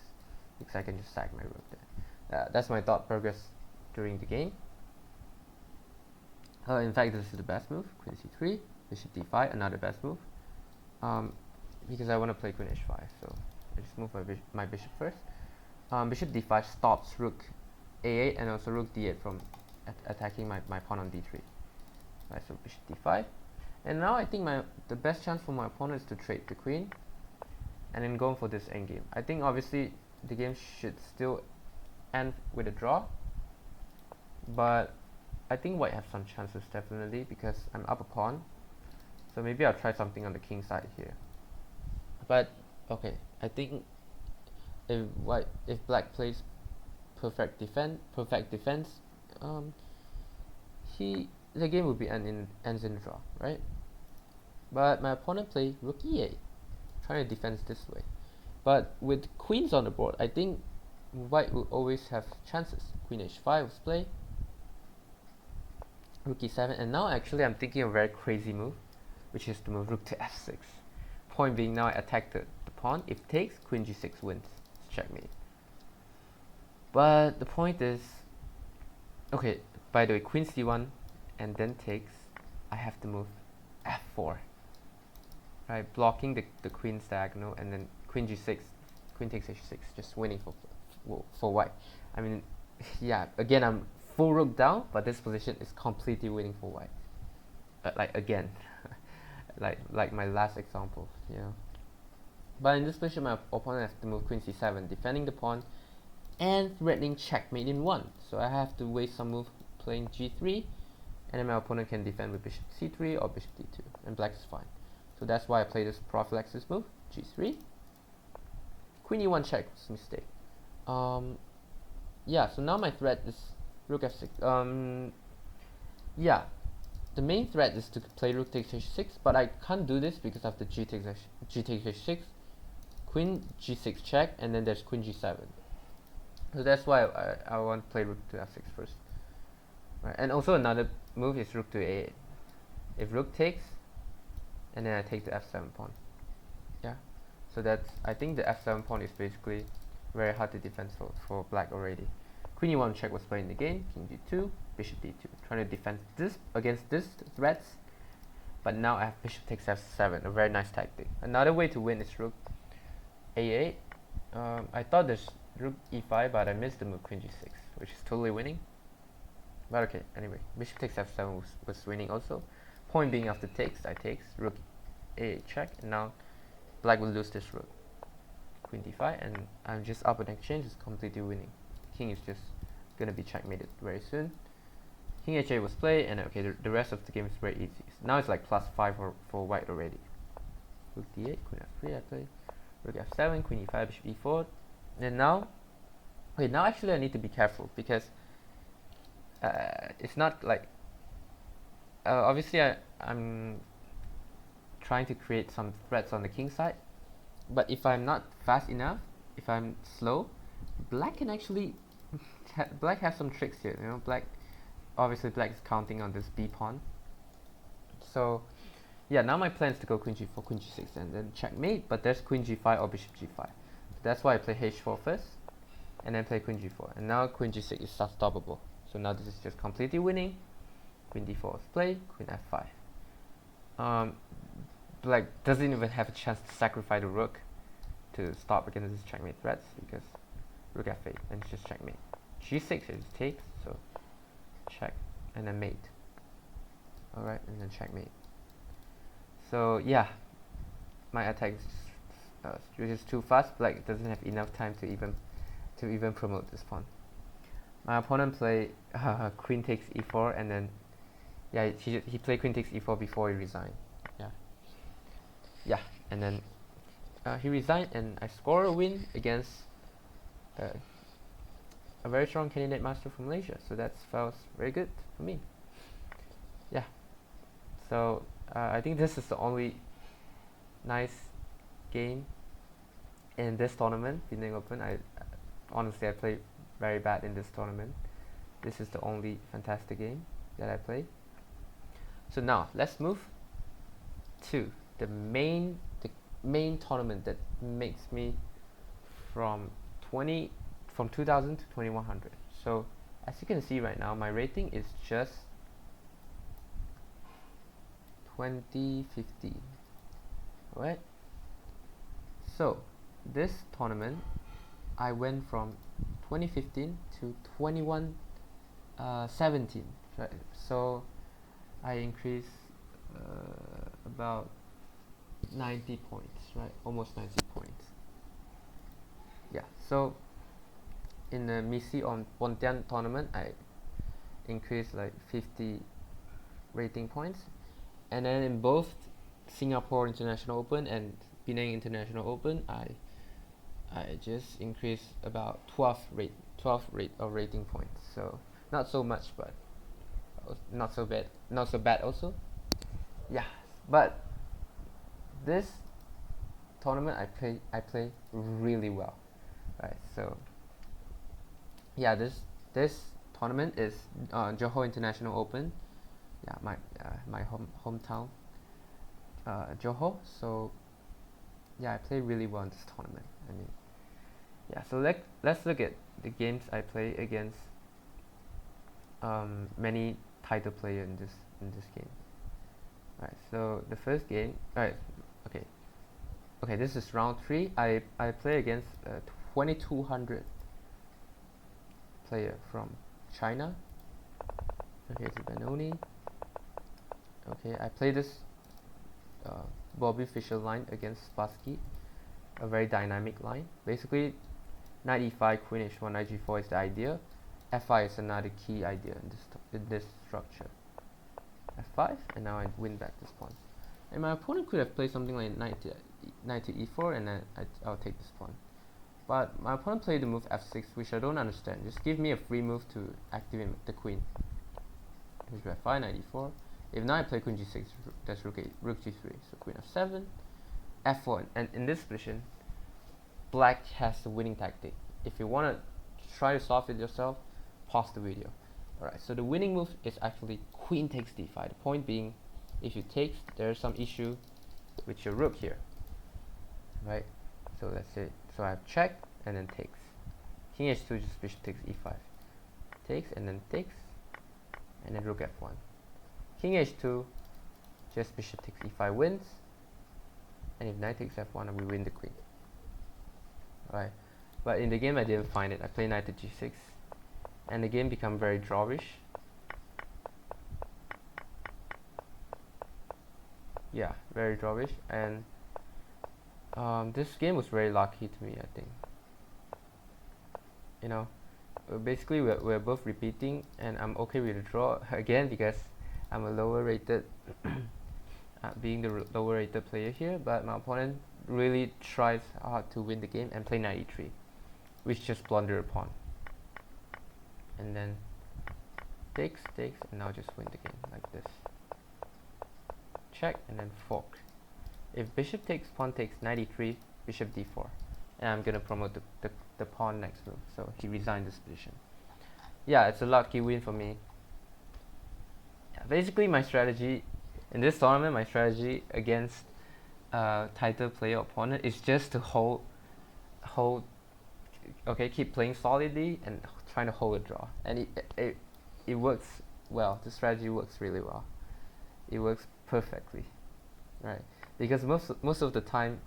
because I can just sack my rook there. That's my thought progress during the game. In fact, this is the best move. Queen c3, bishop d5, another best move. Because I want to play queen h5, so I just move my bishop first. Bishop d5 stops rook a8 and also rook d8 from attacking my pawn on d3. Right, so bishop d5. And now I think the best chance for my opponent is to trade the queen and then go for this endgame. I think obviously the game should still end with a draw, but I think white have some chances definitely because I'm up a pawn. So maybe I'll try something on the king side here. But okay, I think if black plays perfect defense, the game will be ends in draw, right? But my opponent played rook e8, trying to defend this way. But with queens on the board, I think white will always have chances. Queen h5 was played, rook e7, and now actually I'm thinking of a very crazy move, which is to move rook to f6. Point being, now I attack the pawn. If takes, queen g6 wins. It's checkmate. But the point is, okay, by the way, queen c1 and then takes, I have to move f4. Right, blocking the queen's diagonal, and then queen g6, queen takes h6, just winning for white. I mean, yeah, again, I'm full rook down, but this position is completely winning for white. Like again, like my last example, you know. But in this position, my opponent has to move queen c7, defending the pawn and threatening checkmate in 1. So I have to waste some move playing g3, and then my opponent can defend with bishop c3 or bishop d2, and black is fine. So that's why I play this prophylaxis move, g3. Queen e1 check was a mistake. Yeah, so now my threat is rook f6. Yeah, the main threat is to play rook takes h6, but I can't do this because of the g takes h6, queen g6 check, and then there's queen g7. So that's why I want to play rook to f6 first. Right, and also another move is rook to a8. If rook takes, and then I take the f7 pawn. Yeah, so that's, I think the f7 pawn is basically very hard to defend for black already. Queen e1 check was played in the game, king d2, bishop d2, trying to defend this against this threats. But now I have bishop takes f7, a very nice tactic. Another way to win is rook a8. I thought there's rook e5, but I missed the move queen g6, which is totally winning. But okay, anyway, bishop takes f7 was winning also. Point being, after takes, I takes, rook a8 check, and now black will lose this rook. Queen d5, and I'm just up an exchange, is completely winning. King is just gonna be checkmated very soon. King h8 was played, and okay, the rest of the game is very easy. So now it's like +5 for white already. Rook d8, queen f3, I play rook f7, queen e5, bishop e4, and now, okay, now actually I need to be careful because it's not like, obviously I'm trying to create some threats on the king side, but if I'm not fast enough, if I'm slow, black can actually black has some tricks here, you know. Obviously black is counting on this b pawn. So yeah, now my plan is to go queen g4, queen g6, and then checkmate, but there's queen g5 or bishop g5. That's why I play h4 first, and then play queen g4, and now queen g6 is unstoppable. So now this is just completely winning. Queen d4 is played, queen f5. Black doesn't even have a chance to sacrifice the rook to stop against this checkmate threats, because rook f8, and it's just checkmate. g6 is takes, so check, and then mate. Alright, and then checkmate. So yeah, my attack is just too fast. Black doesn't have enough time to even promote this pawn. My opponent played queen takes e4, and then yeah, he played queen takes e4 before he resigned. Yeah, and then he resigned, and I score a win against a very strong candidate master from Malaysia. So that felt very good for me. Yeah. So I think this is the only nice game in this tournament, Penang Open. Honestly, I played very bad in this tournament. This is the only fantastic game that I played. So now let's move to the main tournament that makes me from 2000 to 2100. So as you can see right now, my rating is just 2050. Right? So this tournament, I went from 2015 to 2117. Right? So I increased about 90 points, right? Almost 90 points. Yeah. So in the Misi on Pontian tournament, I increased like 50 rating points, and then in both Singapore International Open and Penang International Open, I just increased about 12 rate of rating points. So not so much, but not so bad also. Yeah, but this tournament I play really well, right? So yeah, this tournament is Johor International Open. Yeah, my hometown, Johor. So yeah, I played really well in this tournament. I mean, yeah. So let's look at the games I play against many title player in this game. Right. So the first game. Right. Okay. Okay. This is round 3. I play against 2200 player from China. Okay, it's Benoni. Okay, I play this Bobby Fischer line against Spassky, a very dynamic line. Basically, knight e5, queen h1, knight g4 is the idea. f5 is another key idea in this structure. f5, and now I win back this pawn. And my opponent could have played something like knight to e4, and then I'll take this pawn. But my opponent played the move f6, which I don't understand. Just give me a free move to activate the queen. Here's f5, knight e4. If now I play queen g6, that's rook g3. So queen f7, f1. And in this position, black has the winning tactic. If you want to try to solve it yourself, pause the video. Alright, so the winning move is actually queen takes d5. The point being, if you take, there's some issue with your rook here. Right? So let's say, so I have check and then takes. King h2, just bishop takes e5. Takes and then takes, and then rook f1. King h2, just bishop takes e5 wins, and if knight takes f1, we win the queen. Alright, but in the game I didn't find it. I played knight to g6, and the game became very drawish. Yeah, very drawish, and this game was very lucky to me, I think. You know, basically we're both repeating, and I'm okay with the draw again because I'm a lower rated being the lower rated player here, but my opponent really tries hard to win the game and play knight e3, which just blunder a pawn, and then takes, and now just win the game like this. Check and then fork. If bishop takes, pawn takes, knight e3, bishop d4, and I'm gonna promote the pawn next move. So he resigned this position. Yeah, it's a lucky win for me. Basically, my strategy in this tournament, my strategy against title player opponent is just to hold, okay, keep playing solidly and trying to hold a draw, and it works well. The strategy works really well. It works perfectly, right? Because most of the time,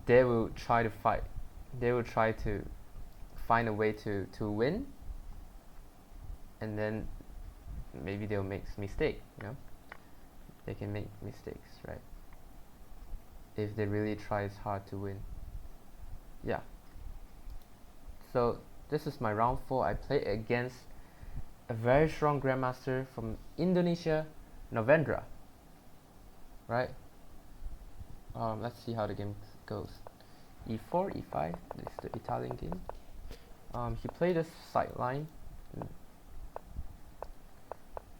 they will try to fight. They will try to find a way to win, and then maybe they'll make mistake, you know. They can make mistakes, right? If they really tries hard to win. Yeah. So this is my round 4. I play against a very strong grandmaster from Indonesia, Novendra. Right? Let's see how the game goes. E4, E5. This is the Italian game. He played a sideline.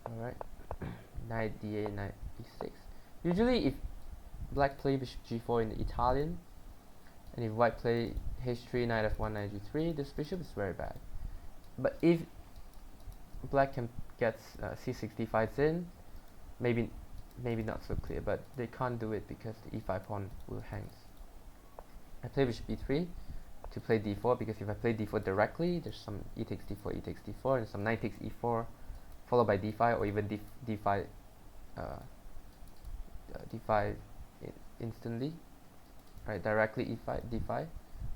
Alright. Knight D8, knight E6. Usually, black play bishop g4 in the Italian, and if white play h3 knight f1 knight g3, this bishop is very bad. But if black can get c6 d5 in, maybe not so clear, but they can't do it because the e5 pawn will hang. I play bishop e3 to play d4, because if I play d4 directly, there's some e takes d4, and some knight takes e4, followed by d5, or even d5 d5 instantly, right? Directly e5 d5,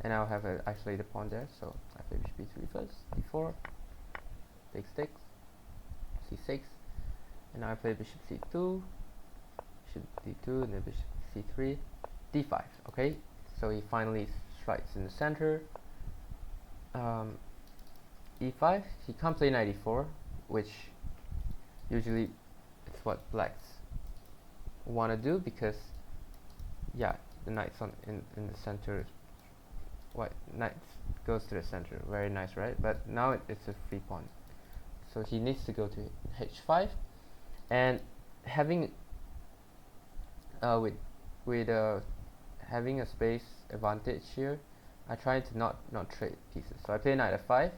and I'll have an isolated pawn there. So I play bishop b3 first, d4, takes c6, and now I play bishop c2, bishop d2, and then bishop c3, d5. Okay, so he finally strikes in the center. E5, he can't play knight e4, which usually it's what blacks want to do, because yeah, the knight's in the center. White knight goes to the center, very nice, right? But now it's a free pawn, so he needs to go to h5, and having with having a space advantage here, I try to not trade pieces. So I play knight f5.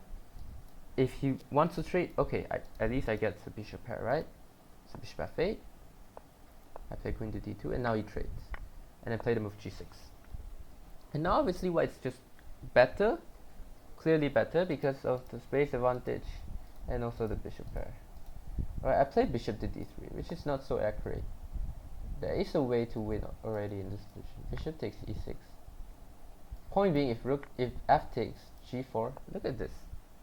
If he wants to trade, okay, at least I get the bishop pair, right? So bishop f8. I play queen to d2, and now he trades, and I play the move g6. And now obviously white's just better, clearly better, because of the space advantage and also the bishop pair. Alright, I play bishop to d3, which is not so accurate. There is a way to win already in this position. Bishop takes e6. Point being, if f takes g4, look at this.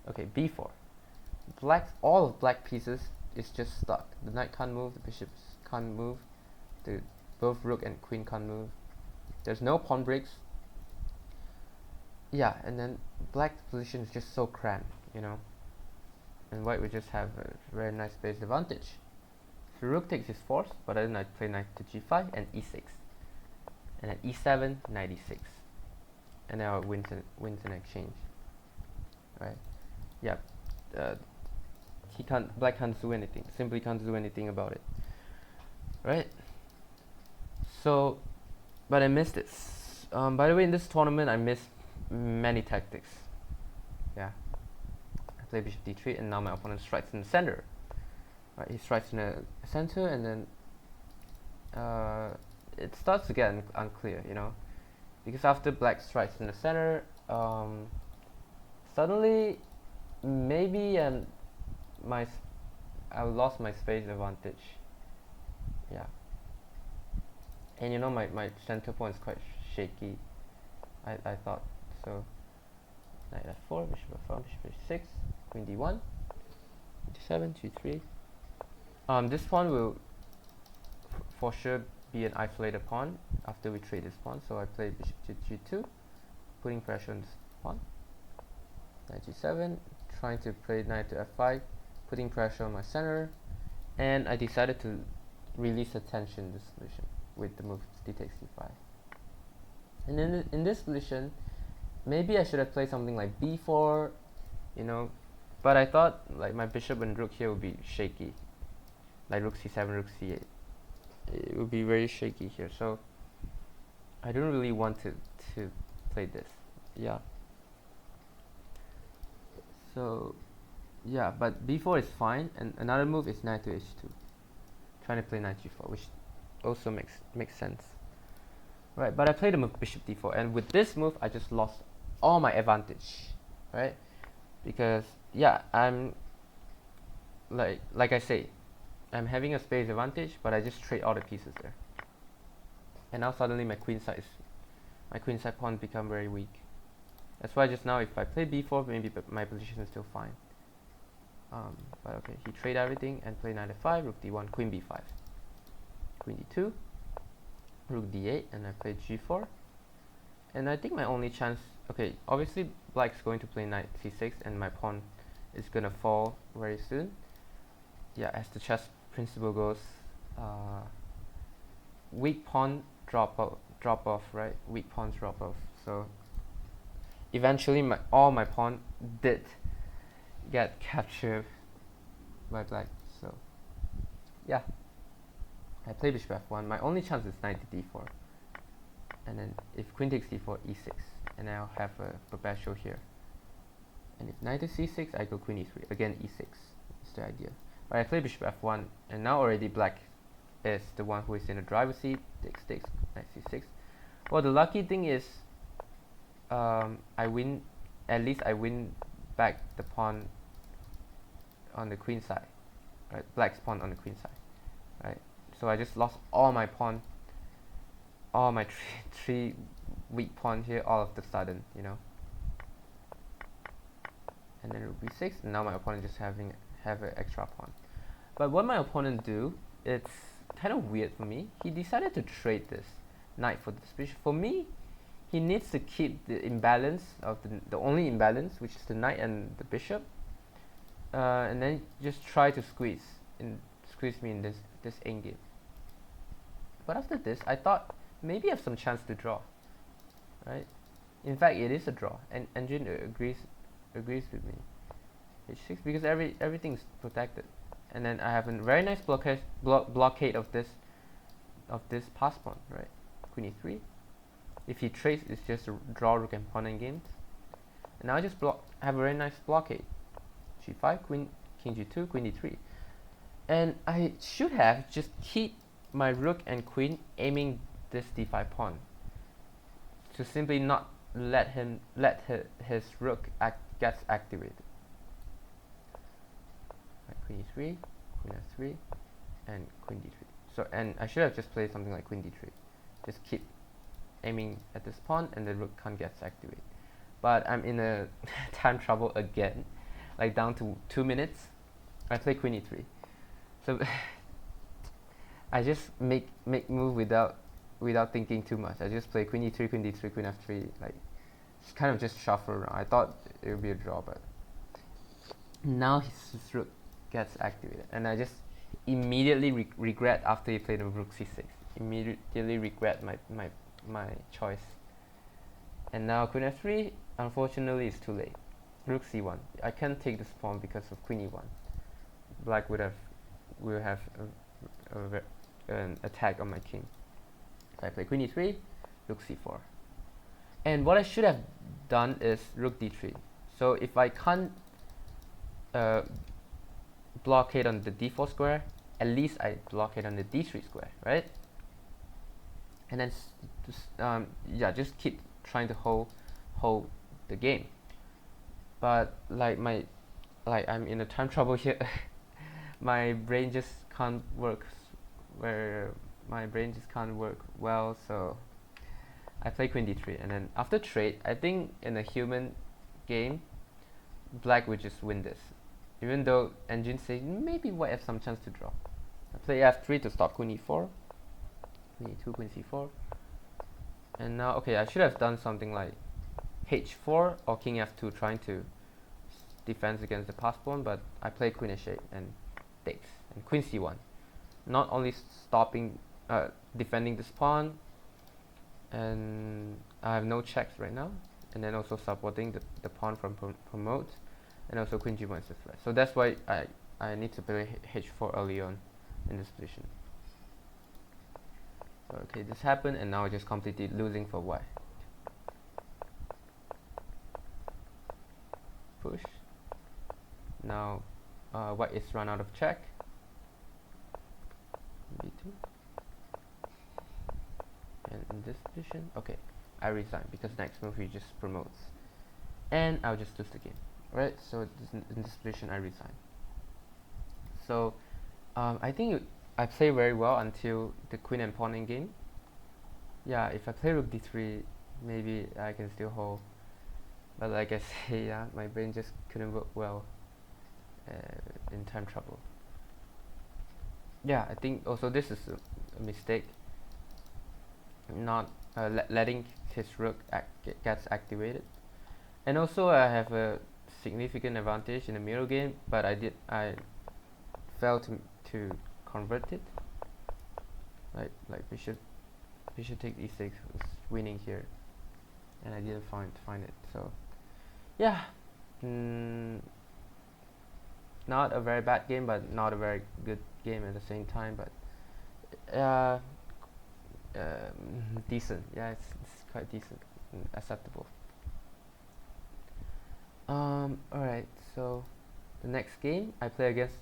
Okay, b4. All of black pieces is just stuck. The knight can't move, the bishops can't move, both rook and queen can't move. There's no pawn breaks. Yeah, and then black's position is just so cramped, you know. And white would just have a very nice space advantage. So rook takes his force, but then I play knight to g5 and e6, and then e7, knight e6, and now it wins an exchange, right? Yeah, black can't do anything. Simply can't do anything about it, right? So, but I missed this. By the way, in this tournament, I missed many tactics. Yeah, I play bishop d3, and now my opponent strikes in the center. Right, he strikes in the center, and then it starts to get unclear, you know, because after black strikes in the center, suddenly maybe I lost my space advantage. Yeah, and you know my center point is quite shaky. I thought so. Knight f4, bishop f4, bishop h6, queen d1, d7, g3. This pawn will for sure be an isolated pawn after we trade this pawn, so I play bishop to g2, putting pressure on this pawn. Knight g7, trying to play knight to f5, putting pressure on my center, and I decided to release the tension in this position with the move d takes d5. And in this position, maybe I should have played something like b4, you know, but I thought like my bishop and rook here would be shaky. Like rook c7, rook c8, it would be very shaky here, so I don't really want to play this. Yeah, so yeah, but b4 is fine, and another move is knight to h2, trying to play knight g4, which also makes sense, right? But I played the move bishop d4, and with this move I just lost all my advantage, right? Because yeah, I'm like I say, I'm having a space advantage, but I just trade all the pieces there. And now suddenly my queen side pawn become very weak. That's why just now if I play b4, maybe my position is still fine. But okay, he trade everything and play knight f5, rook d1, queen b5, queen d2, rook d8, and I play g4. And I think my only chance, okay, obviously black's going to play knight c6, and my pawn is gonna fall very soon. Yeah, as the chess principle goes, weak pawn drop off, right? Weak pawns drop off. So eventually, all my pawn did get captured by black. So yeah, I play bishop f1. My only chance is knight to d4. and then if queen takes d4, e6, and I'll have a perpetual here. And if knight to c6, I go queen e3, again e6 is the idea. But I play bishop f1, and now already black is the one who is in the driver's seat. Takes, knight c6. Well, the lucky thing is I win, at least I win back the pawn on the queen side, right? Black's pawn on the queen side, right? So I just lost all my pawn, all my three weak pawn here all of the sudden, you know. And then rook b6, and now my opponent just have an extra pawn. But what my opponent do, it's kind of weird for me. He decided to trade this knight for this bishop. For me, he needs to keep the imbalance of the only imbalance, which is the knight and the bishop, and then just try to squeeze me in this endgame. But after this, I thought maybe I have some chance to draw, right? In fact, it is a draw, and Engine agrees with me. h6, because everything's protected, and then I have a very nice blockade of this pass pawn, right? Queen e3. If he trades, it's just a draw rook and pawn endgames. And now I just have a very nice blockade. g5, king g2, queen d3. And I should have just keep my rook and queen aiming this d5 pawn, to simply not let his rook gets activated. Right, queen e3, queen f3, and queen d3. So, and I should have just played something like queen d3. Just keep aiming at this pawn, and the rook can't get activated. But I'm in a time trouble again, like down to 2 minutes. I play queen e3. So I just make move without thinking too much. I just play queen e3, queen d3, queen f3, like kind of just shuffle around. I thought it would be a draw, but now his rook gets activated, and I just immediately regret after he played the rook c6. Immediately regret my choice. And now queen f3, unfortunately, it's too late. Rook c1. I can't take this pawn because of queen e1. Black will have an attack on my king. So I play queen e3, rook c4. And what I should have done is rook d3. So if I can't blockade on the d4 square, at least I blockade on the d3 square, right? And then just keep trying to hold the game. But I'm in a time trouble here. My brain just can't work well, so I play queen d3, and then after trade, I think in a human game, black would just win this, even though Engine says maybe white have some chance to draw. I play f3 to stop queen e4, queen e2, queen c4, and now okay, I should have done something like h4 or king f2, trying to defense against the pass pawn, but I play queen h8 and takes, and queen c1, not only stopping defending this pawn, and I have no checks right now, and then also supporting the pawn from promote, and also queen g1 is a threat. So that's why I need to play h4 early on in this position. So okay, this happened, and now I just completely losing for white. Push. Now white is run out of check. b2. And in this position, okay, I resign, because next move he just promotes, and I'll just lose the game, right? So in this position, I resign. So I think I play very well until the queen and pawn in game. Yeah, if I play rook d3, maybe I can still hold, but like I say, yeah, my brain just couldn't work well in time trouble. Yeah, I think also this is a mistake, not letting his rook gets activated. And also I have a significant advantage in the middle game, but I failed to convert it. Right, like bishop take e6 was winning here, and I didn't find it. So yeah, not a very bad game, but not a very good game at the same time. But decent. Yeah, it's quite decent, acceptable. Alright, so the next game I play against.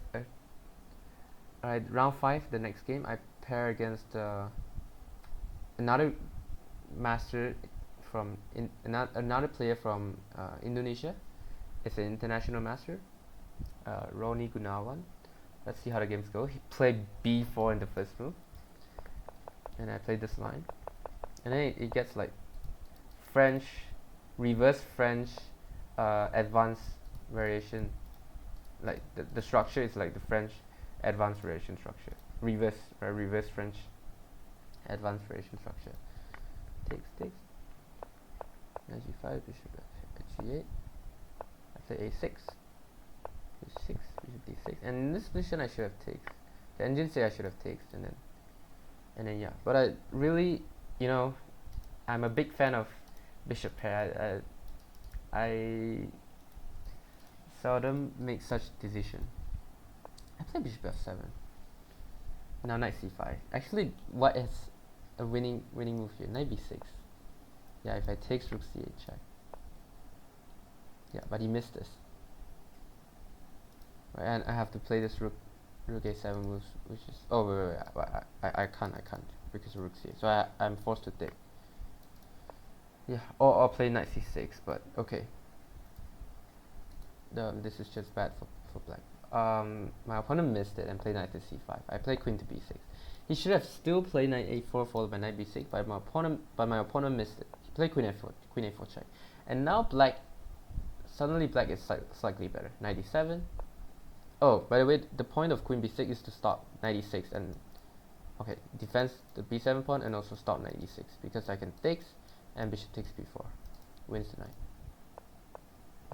Alright, round 5. The next game I pair against another master from another player from Indonesia. It's an international master, Roni Gunawan. Let's see how the games go. He played b4 in the first move, and I played this line, and then it gets like French, reverse French, advanced variation. Like the structure is like the French advanced variation structure. Reverse French advanced variation structure. Takes. Knight g5, bishop g8. I play a6. H6, bishop d6. And in this position I should have takes. The engine say I should have takes, and then yeah. But I really, I'm a big fan of bishop pair. I seldom make such decision. I play bishop f7. Now knight c5. Actually, what is a winning move here? Knight b6. Yeah, if I take rook c8 check. Yeah, but he missed this. Right, and I have to play this rook a7 moves, which is wait, I can't because of rook c8. So I'm forced to take. Yeah, or I'll play knight c6, but okay. This is just bad for black. My opponent missed it and played knight to c5. I played queen to b6. He should have still played knight a4 followed by knight b6, but my opponent missed it. He played queen a4 check, and now suddenly black is slightly better. Knight e7. Oh, by the way, the point of queen b6 is to stop knight e6 and defense the b7 pawn and also stop knight e6 because I can takes and bishop takes b4 wins the knight.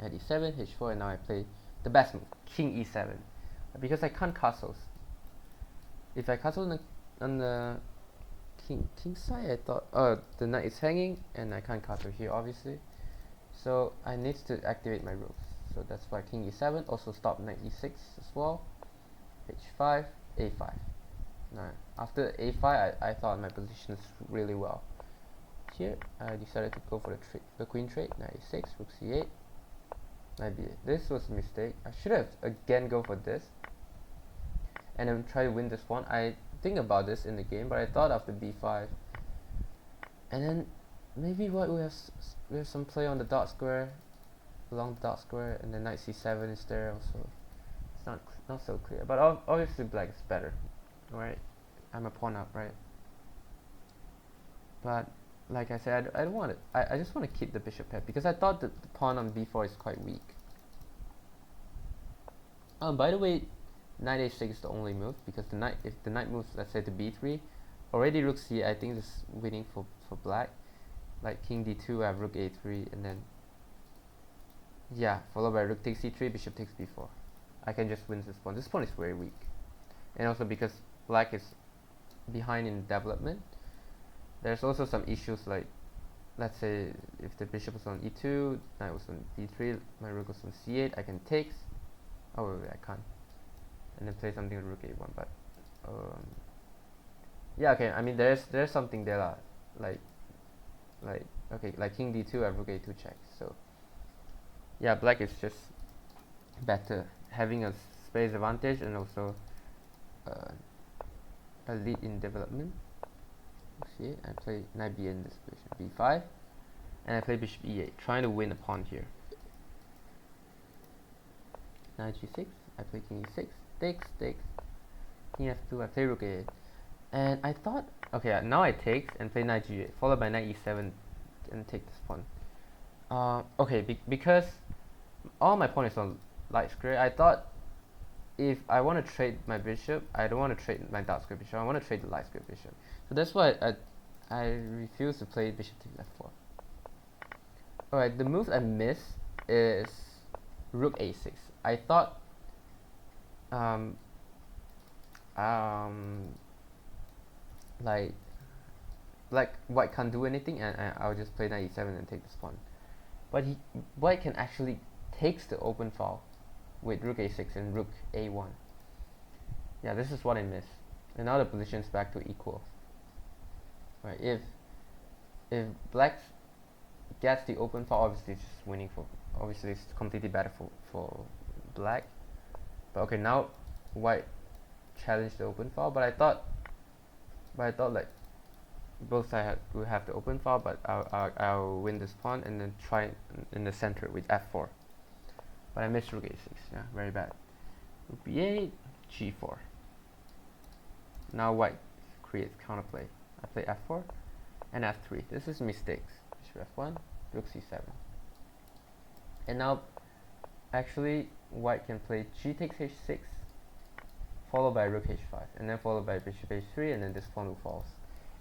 Knight e7, h4, and now I play the best move, king e7, because I can't castles. If I castle on the king side, I thought the knight is hanging and I can't castle here obviously, so I need to activate my rooks. So that's why king e7, also stop knight e6 as well, h5, a5. Now after a5 I thought my position is really well. Here I decided to go for the queen trade, knight e6, rook c8, knight b8. This was a mistake. I should have again go for this and then try to win this one. I think about this in the game, but I thought after b5, and then maybe we have some play on the dot square, along the dot square, and then knight c7 is there also. It's not so clear, but obviously black is better, right? I'm a pawn up, right? But like I said, I don't want it. I just want to keep the bishop pair because I thought that the pawn on b4 is quite weak. By the way, knight a6 is the only move because if the knight moves, let's say to b3, already rook c, I think this is winning for black. Like king d2, I have rook a3, and then followed by rook takes c3, bishop takes b4. I can just win this pawn. This pawn is very weak, and also because black is behind in development. There's also some issues like, let's say if the bishop was on e2, knight was on b3, my rook was on c8, I can take. Wait, I can't. And then play something with rook a1, but okay. I mean, there's something there, like king d2, I have rook a2 check. So yeah, black is just better, having a space advantage and also a lead in development. See, I play knight b in this position, b5, and I play bishop e8, trying to win a pawn here. Knight g6, I play king e6, takes, king f2, I play rook a8, and I thought, now I take and play knight g8, followed by knight e7, and take this pawn. Because all my pawn is on light square, I thought if I want to trade my bishop, I don't want to trade my dark square bishop, I want to trade the light square bishop. So that's why I refuse to play bishop takes f4. Alright, the move I miss is rook a6. I thought like white can't do anything, and I'll just play knight e7 and take this pawn. But white can actually takes the open file with rook a6 and rook a1. Yeah, this is what I miss. And now the position is back to equal. Right, if black gets the open file, obviously it's just winning for, obviously it's completely better for black. But okay, now white challenged the open file, but I thought like both sides would have the open file, but I'll win this pawn and then try in the center with f4. But I missed rook a6. Yeah, very bad. Rook b8, g4. Now white creates counterplay. I play f4 and f3. This is mistakes. Bishop f1, rook c7. And now, actually, white can play g takes h6, followed by rook h5, and then followed by bishop h3, and then this pawn will fall.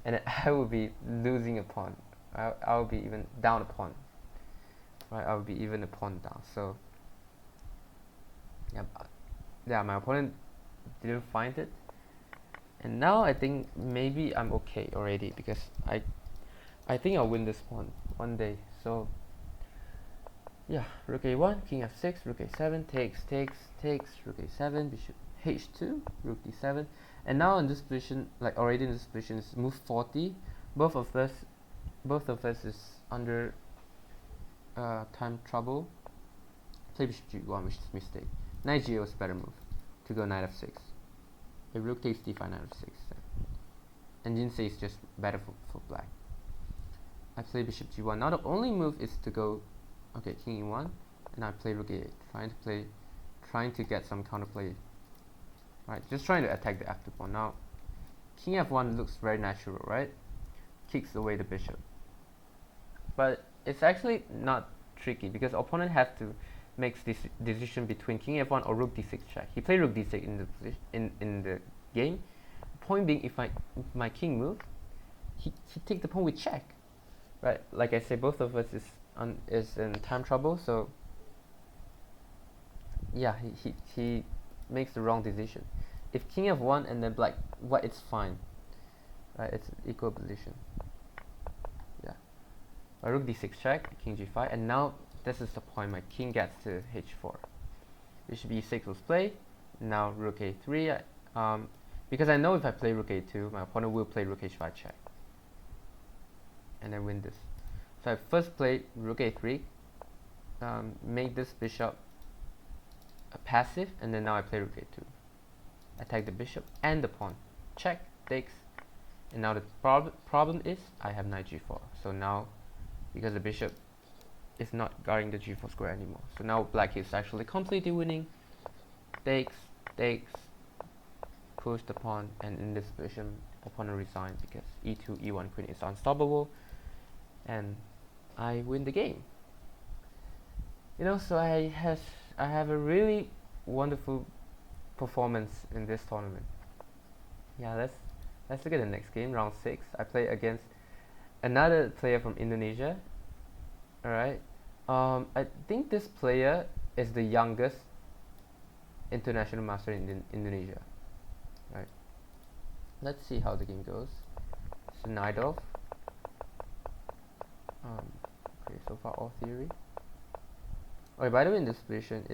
And then I will be losing a pawn. I will be even down a pawn. Right, I will be even a pawn down. So yeah, my opponent didn't find it. And now I think maybe I'm okay already, because I think I'll win this pawn one day. So yeah, rook a1, king f6, rook a7, takes, rook a7, bishop h2, rook d7. And now in this position, like already in this position, is move 40. Both of us is under time trouble. Play bishop g1, which is a mistake. Knight g8 was a better move to go knight f6. If rook takes d5, knight f6. And didn't say it's just better for black. I play bishop g1. Now the only move is to go, okay, king e1, and I play rook a8, trying to get some counterplay. Right, just trying to attack the f2 pawn. Now, king f1 looks very natural, right? Kicks away the bishop. But it's actually not tricky, because opponent has to make this decision between king f1 or rook d6 check. He played rook d6 in the position in the game. Point being, if my king moves, he take the pawn with check. Right, like I say, both of us is in time trouble. So yeah, he makes the wrong decision. If king f1 and then white, it's fine. Right, it's equal position. Yeah, rook d6 check, king g5, and now this is the point my king gets to h4. Bishop e6 was played. Now rook a3. Because I know if I play rook a2, my opponent will play rook h5 check, and then win this. So I first played rook a3, make this bishop passive, and then now I play rook a2, attack the bishop and the pawn, check, takes, and now the problem is I have knight g4. So now, because the bishop is not guarding the g4 square anymore, so now black is actually completely winning. Takes, push the pawn, and in this position opponent resigned because e2, e1 queen is unstoppable, and I win the game. So I have a really wonderful performance in this tournament. Yeah, let's look at the next game, round 6. I play against another player from Indonesia. Alright. I think this player is the youngest international master in Indonesia. Right. Let's see how the game goes. It's a knight off. Okay, so far all theory. Okay, by the way, in this position,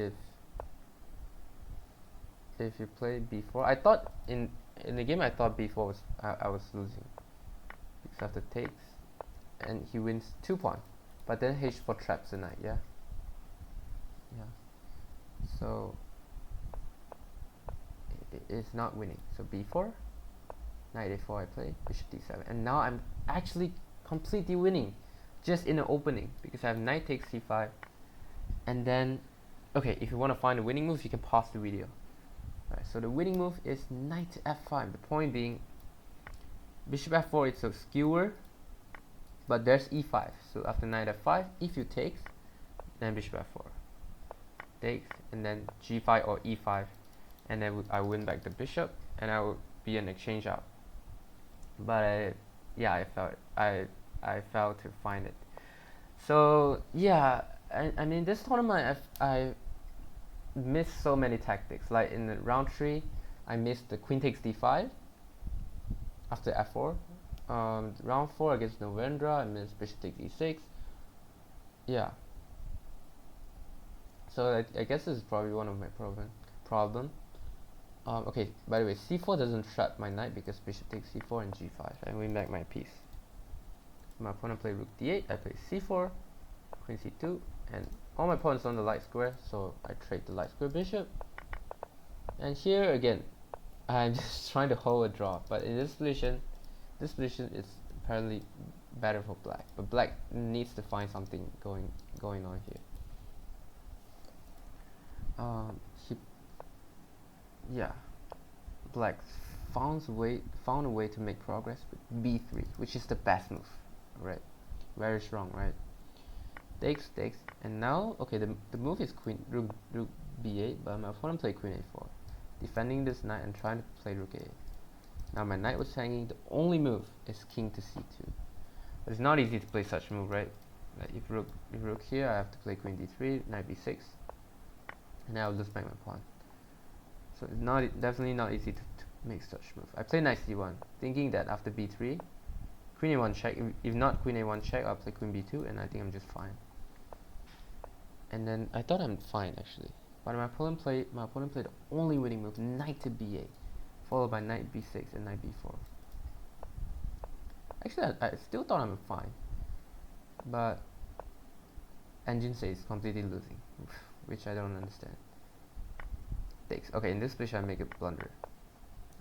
if you play b4, I thought in the game I thought b4 was I was losing because of the takes, and he wins 2 pawn, but then h4 traps the knight. Yeah. So it's not winning. So b4, knight a4 I play, bishop d7, and now I'm actually completely winning, just in the opening, because I have knight takes c5, and then, okay, if you want to find the winning move, you can pause the video. Alright, so the winning move is knight to f5. The point being, bishop f4 it's a skewer, but there's e5. So after knight f5, if you takes, then bishop f4 takes, and then g5 or e5, and then I win back the bishop, and I will be an exchange out. But I failed to find it. So yeah, I mean, this tournament I missed so many tactics. Like in the round 3, I missed the queen takes d5 after f4. Round 4 against Novendra, I missed bishop takes e6. Yeah. So I guess this is probably one of my problem. Okay, by the way, c4 doesn't trap my knight because bishop takes c4 and g5, and win back my piece. My opponent played rook d8, I play c4, queen c2, and all my opponents on the light square, so I trade the light square bishop. And here again, I'm just trying to hold a draw, but in this position is apparently better for black. But black needs to find something going on here. He, yeah, black found a way to make progress with b3, which is the best move, right? Very strong, right? Takes, and now okay, the move is rook b8, but my opponent played queen a4, defending this knight and trying to play rook a8. Now my knight was hanging. The only move is king to c2. But it's not easy to play such a move, right? Like if rook here, I have to play queen d3, knight b6, and now I'll lose back my pawn. So it's definitely not easy to make such move. I play knight c1, thinking that after b3, queen a1 check. If not queen a1 check, I'll play queen b2, and I think I'm just fine. And then I thought I'm fine actually, but my opponent played the only winning move, knight to b8, followed by knight b6 and knight b4. Actually, I still thought I'm fine, but engine says completely losing, which I don't understand. Takes. Okay, in this position I make a blunder.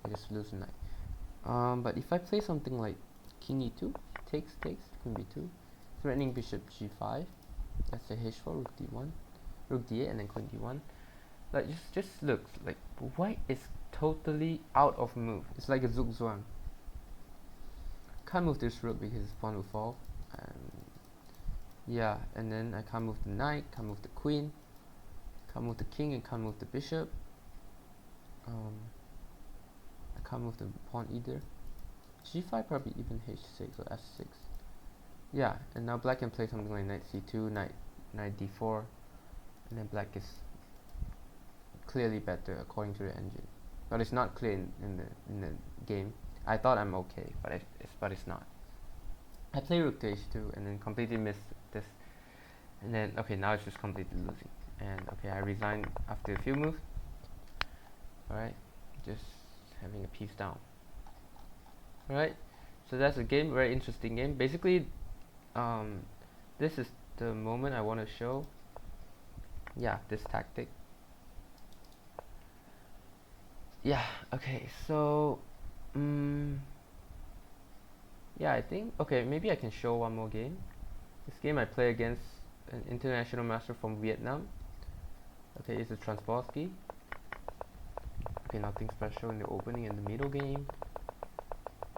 I just lose a knight. But if I play something like king e2, takes, queen b2, threatening bishop g5, let's say h4, rook d1, rook d8, and then queen d1. Like just looks like white is totally out of move. It's like a zugzwang. Can't move this rook because his pawn will fall. Yeah, and then I can't move the knight, can't move the queen, can't move the king, and can't move the bishop. I can't move the pawn either. g5 probably even h6 or f6. Yeah, and now black can play something like knight c2, knight d4, and then black is clearly better according to the engine, but it's not clear in the game. I thought I'm okay, but it's not. I play rook to h2 and then completely miss this, and then okay, now it's just completely losing. And okay, I resign after a few moves. Alright, just having a piece down. Alright, so that's a game, very interesting game. Basically, this is the moment I want to show. Yeah, this tactic. Yeah, okay, so yeah, I think okay, maybe I can show one more game. This game I play against an international master from Vietnam. Okay, it's a Transvolsky. Okay, nothing special in the opening and the middle game.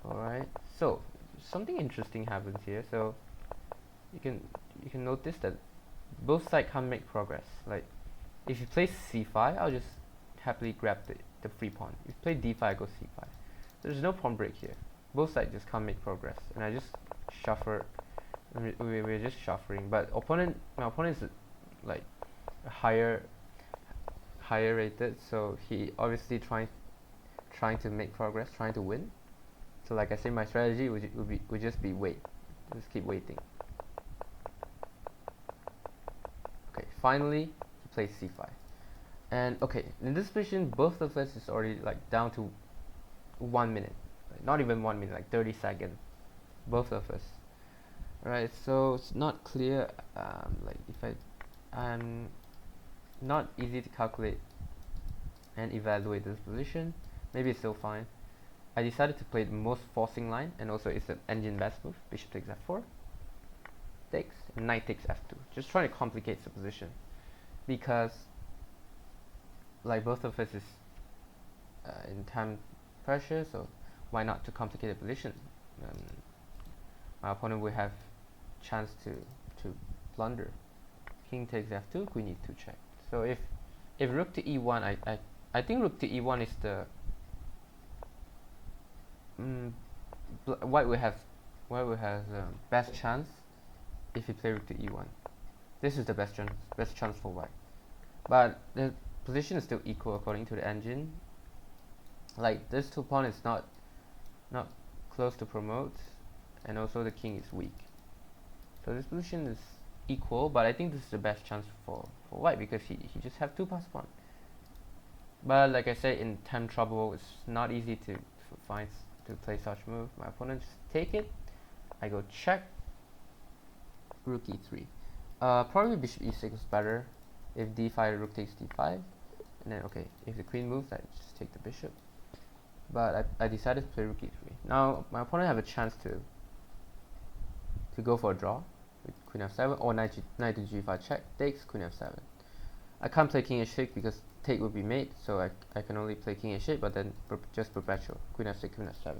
Alright, so something interesting happens here. So you can notice that both sides can't make progress. Like if you play c5, I'll just happily grab the free pawn. If you play d5, I go c5. There's no pawn break here. Both sides just can't make progress, and I just shuffle. We're just shuffling, but my opponent is like higher rated, so he obviously trying to make progress, trying to win. So like I say, my strategy would just be just keep waiting. Okay, finally he plays c5, and okay, in this position both of us is already like down to 1 minute, like, not even 1 minute, like 30 seconds, both of us. Right, so it's not clear. Like if I'm not easy to calculate and evaluate this position. Maybe it's still fine. I decided to play the most forcing line, and also it's an engine best move. Bishop takes f4, takes, and knight takes f2. Just trying to complicate the position, because like both of us is in time pressure, so why not to complicate the position? My opponent will have chance to blunder. King takes f2, queen e2 check. So if rook to e1, I think rook to e1 is the white will have best chance if you play rook to e1. This is the best chance for white. But the position is still equal according to the engine. Like this two pawn is not close to promote, and also the king is weak. So this position is equal, but I think this is the best chance for white, because he just have 2 plus 1. But like I said, in time trouble, it's not easy to play such move. My opponent just take it, I go check, rook e3. Probably bishop e6 is better. If d5, rook takes d5, and then okay, if the queen moves, I just take the bishop. But I decided to play rook e3. Now my opponent have a chance to go for a draw with queen f7 or knight to g5 check takes queen f7. I can't play king h6 because take would be mate, so I can only play king h8, but then just perpetual queen f6, queen f7.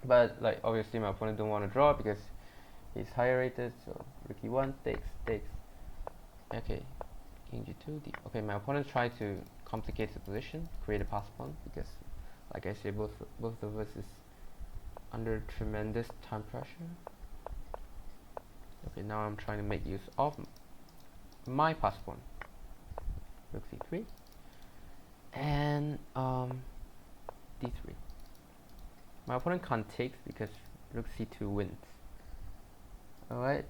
But like obviously my opponent don't want to draw because he's higher rated, so rook e1 takes. Okay, king g2 d. Okay, my opponent tried to complicate the position, create a pass pawn, because like I said, both of us is under tremendous time pressure. Okay, now I'm trying to make use of my pass pawn. Rook c3 and d3. My opponent can't take because rook c2 wins. Alright,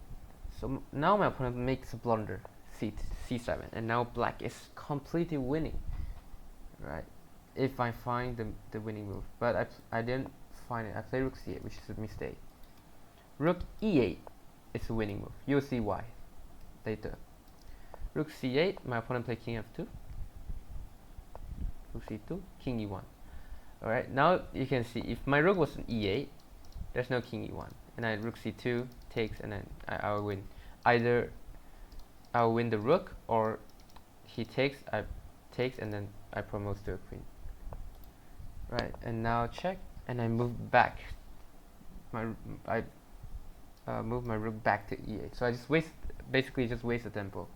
so now my opponent makes a blunder, c7, and now black is completely winning. Right, if I find the winning move, but I didn't find it. I played rook c8, which is a mistake. Rook e8 is a winning move. You'll see why later. Rook c8, my opponent played king f2. Rook c2, king e1. Alright, now you can see if my rook was an e8, there's no king e1, and then rook c2 takes, and then I'll win. Either I'll win the rook, or he takes, I takes, and then I promote to a queen. Right, and now check, and I move back. I move my rook back to e8. So I just basically just waste the tempo.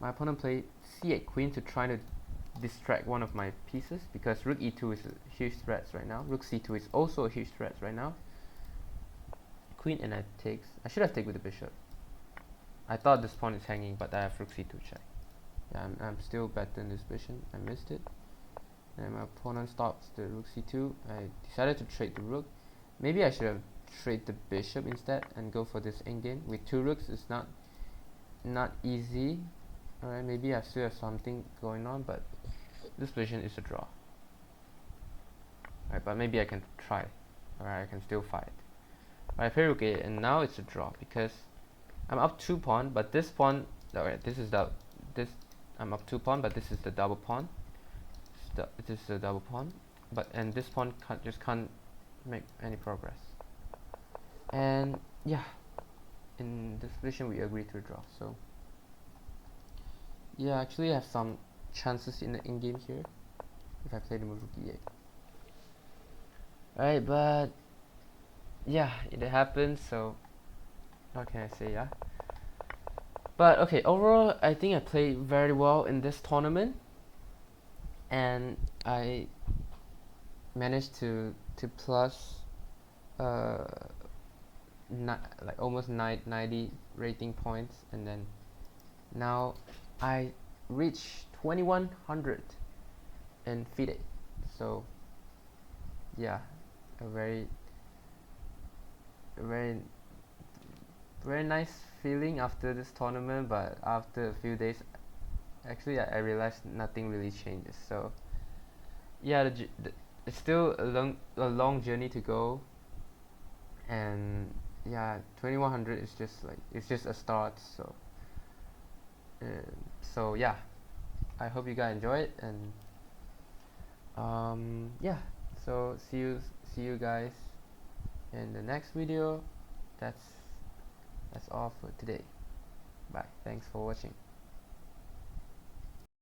My opponent played c8 queen to try to distract one of my pieces, because rook e2 is a huge threat right now. Rook c2 is also a huge threat right now. Queen, and I takes. I should have taken with the bishop. I thought this pawn is hanging, but I have rook c2 check. Yeah, I'm still better in this position. I missed it. And my opponent stops the rook c2. I decided to trade the rook. Maybe I should have traded the bishop instead and go for this endgame. With two rooks, it's not easy. Alright, maybe I still have something going on, but this position is a draw. Alright, but maybe I can try. Alright, I can still fight. I play rook a, and now it's a draw because I'm up 2 pawn, but this pawn. Alright, this is I'm up 2 pawn, but this is the double pawn. This is the double pawn, and this pawn just can't make any progress. And yeah, in this position we agree to a draw. So yeah, actually I have some chances in the in-game here if I play the move rook e8. Alright, but yeah, it happens, so what can I say? Yeah, but okay, overall I think I played very well in this tournament, and I managed to plus like almost 90 rating points, and then now I reached 2100 in FIDE. So yeah, a very nice feeling after this tournament. But after a few days, actually I realized nothing really changes. So yeah, it's still a long journey to go, and yeah, 2100 is just like, it's just a start. So yeah, I hope you guys enjoy it, and yeah, so see you guys in the next video. That's all for today. Bye, thanks for watching.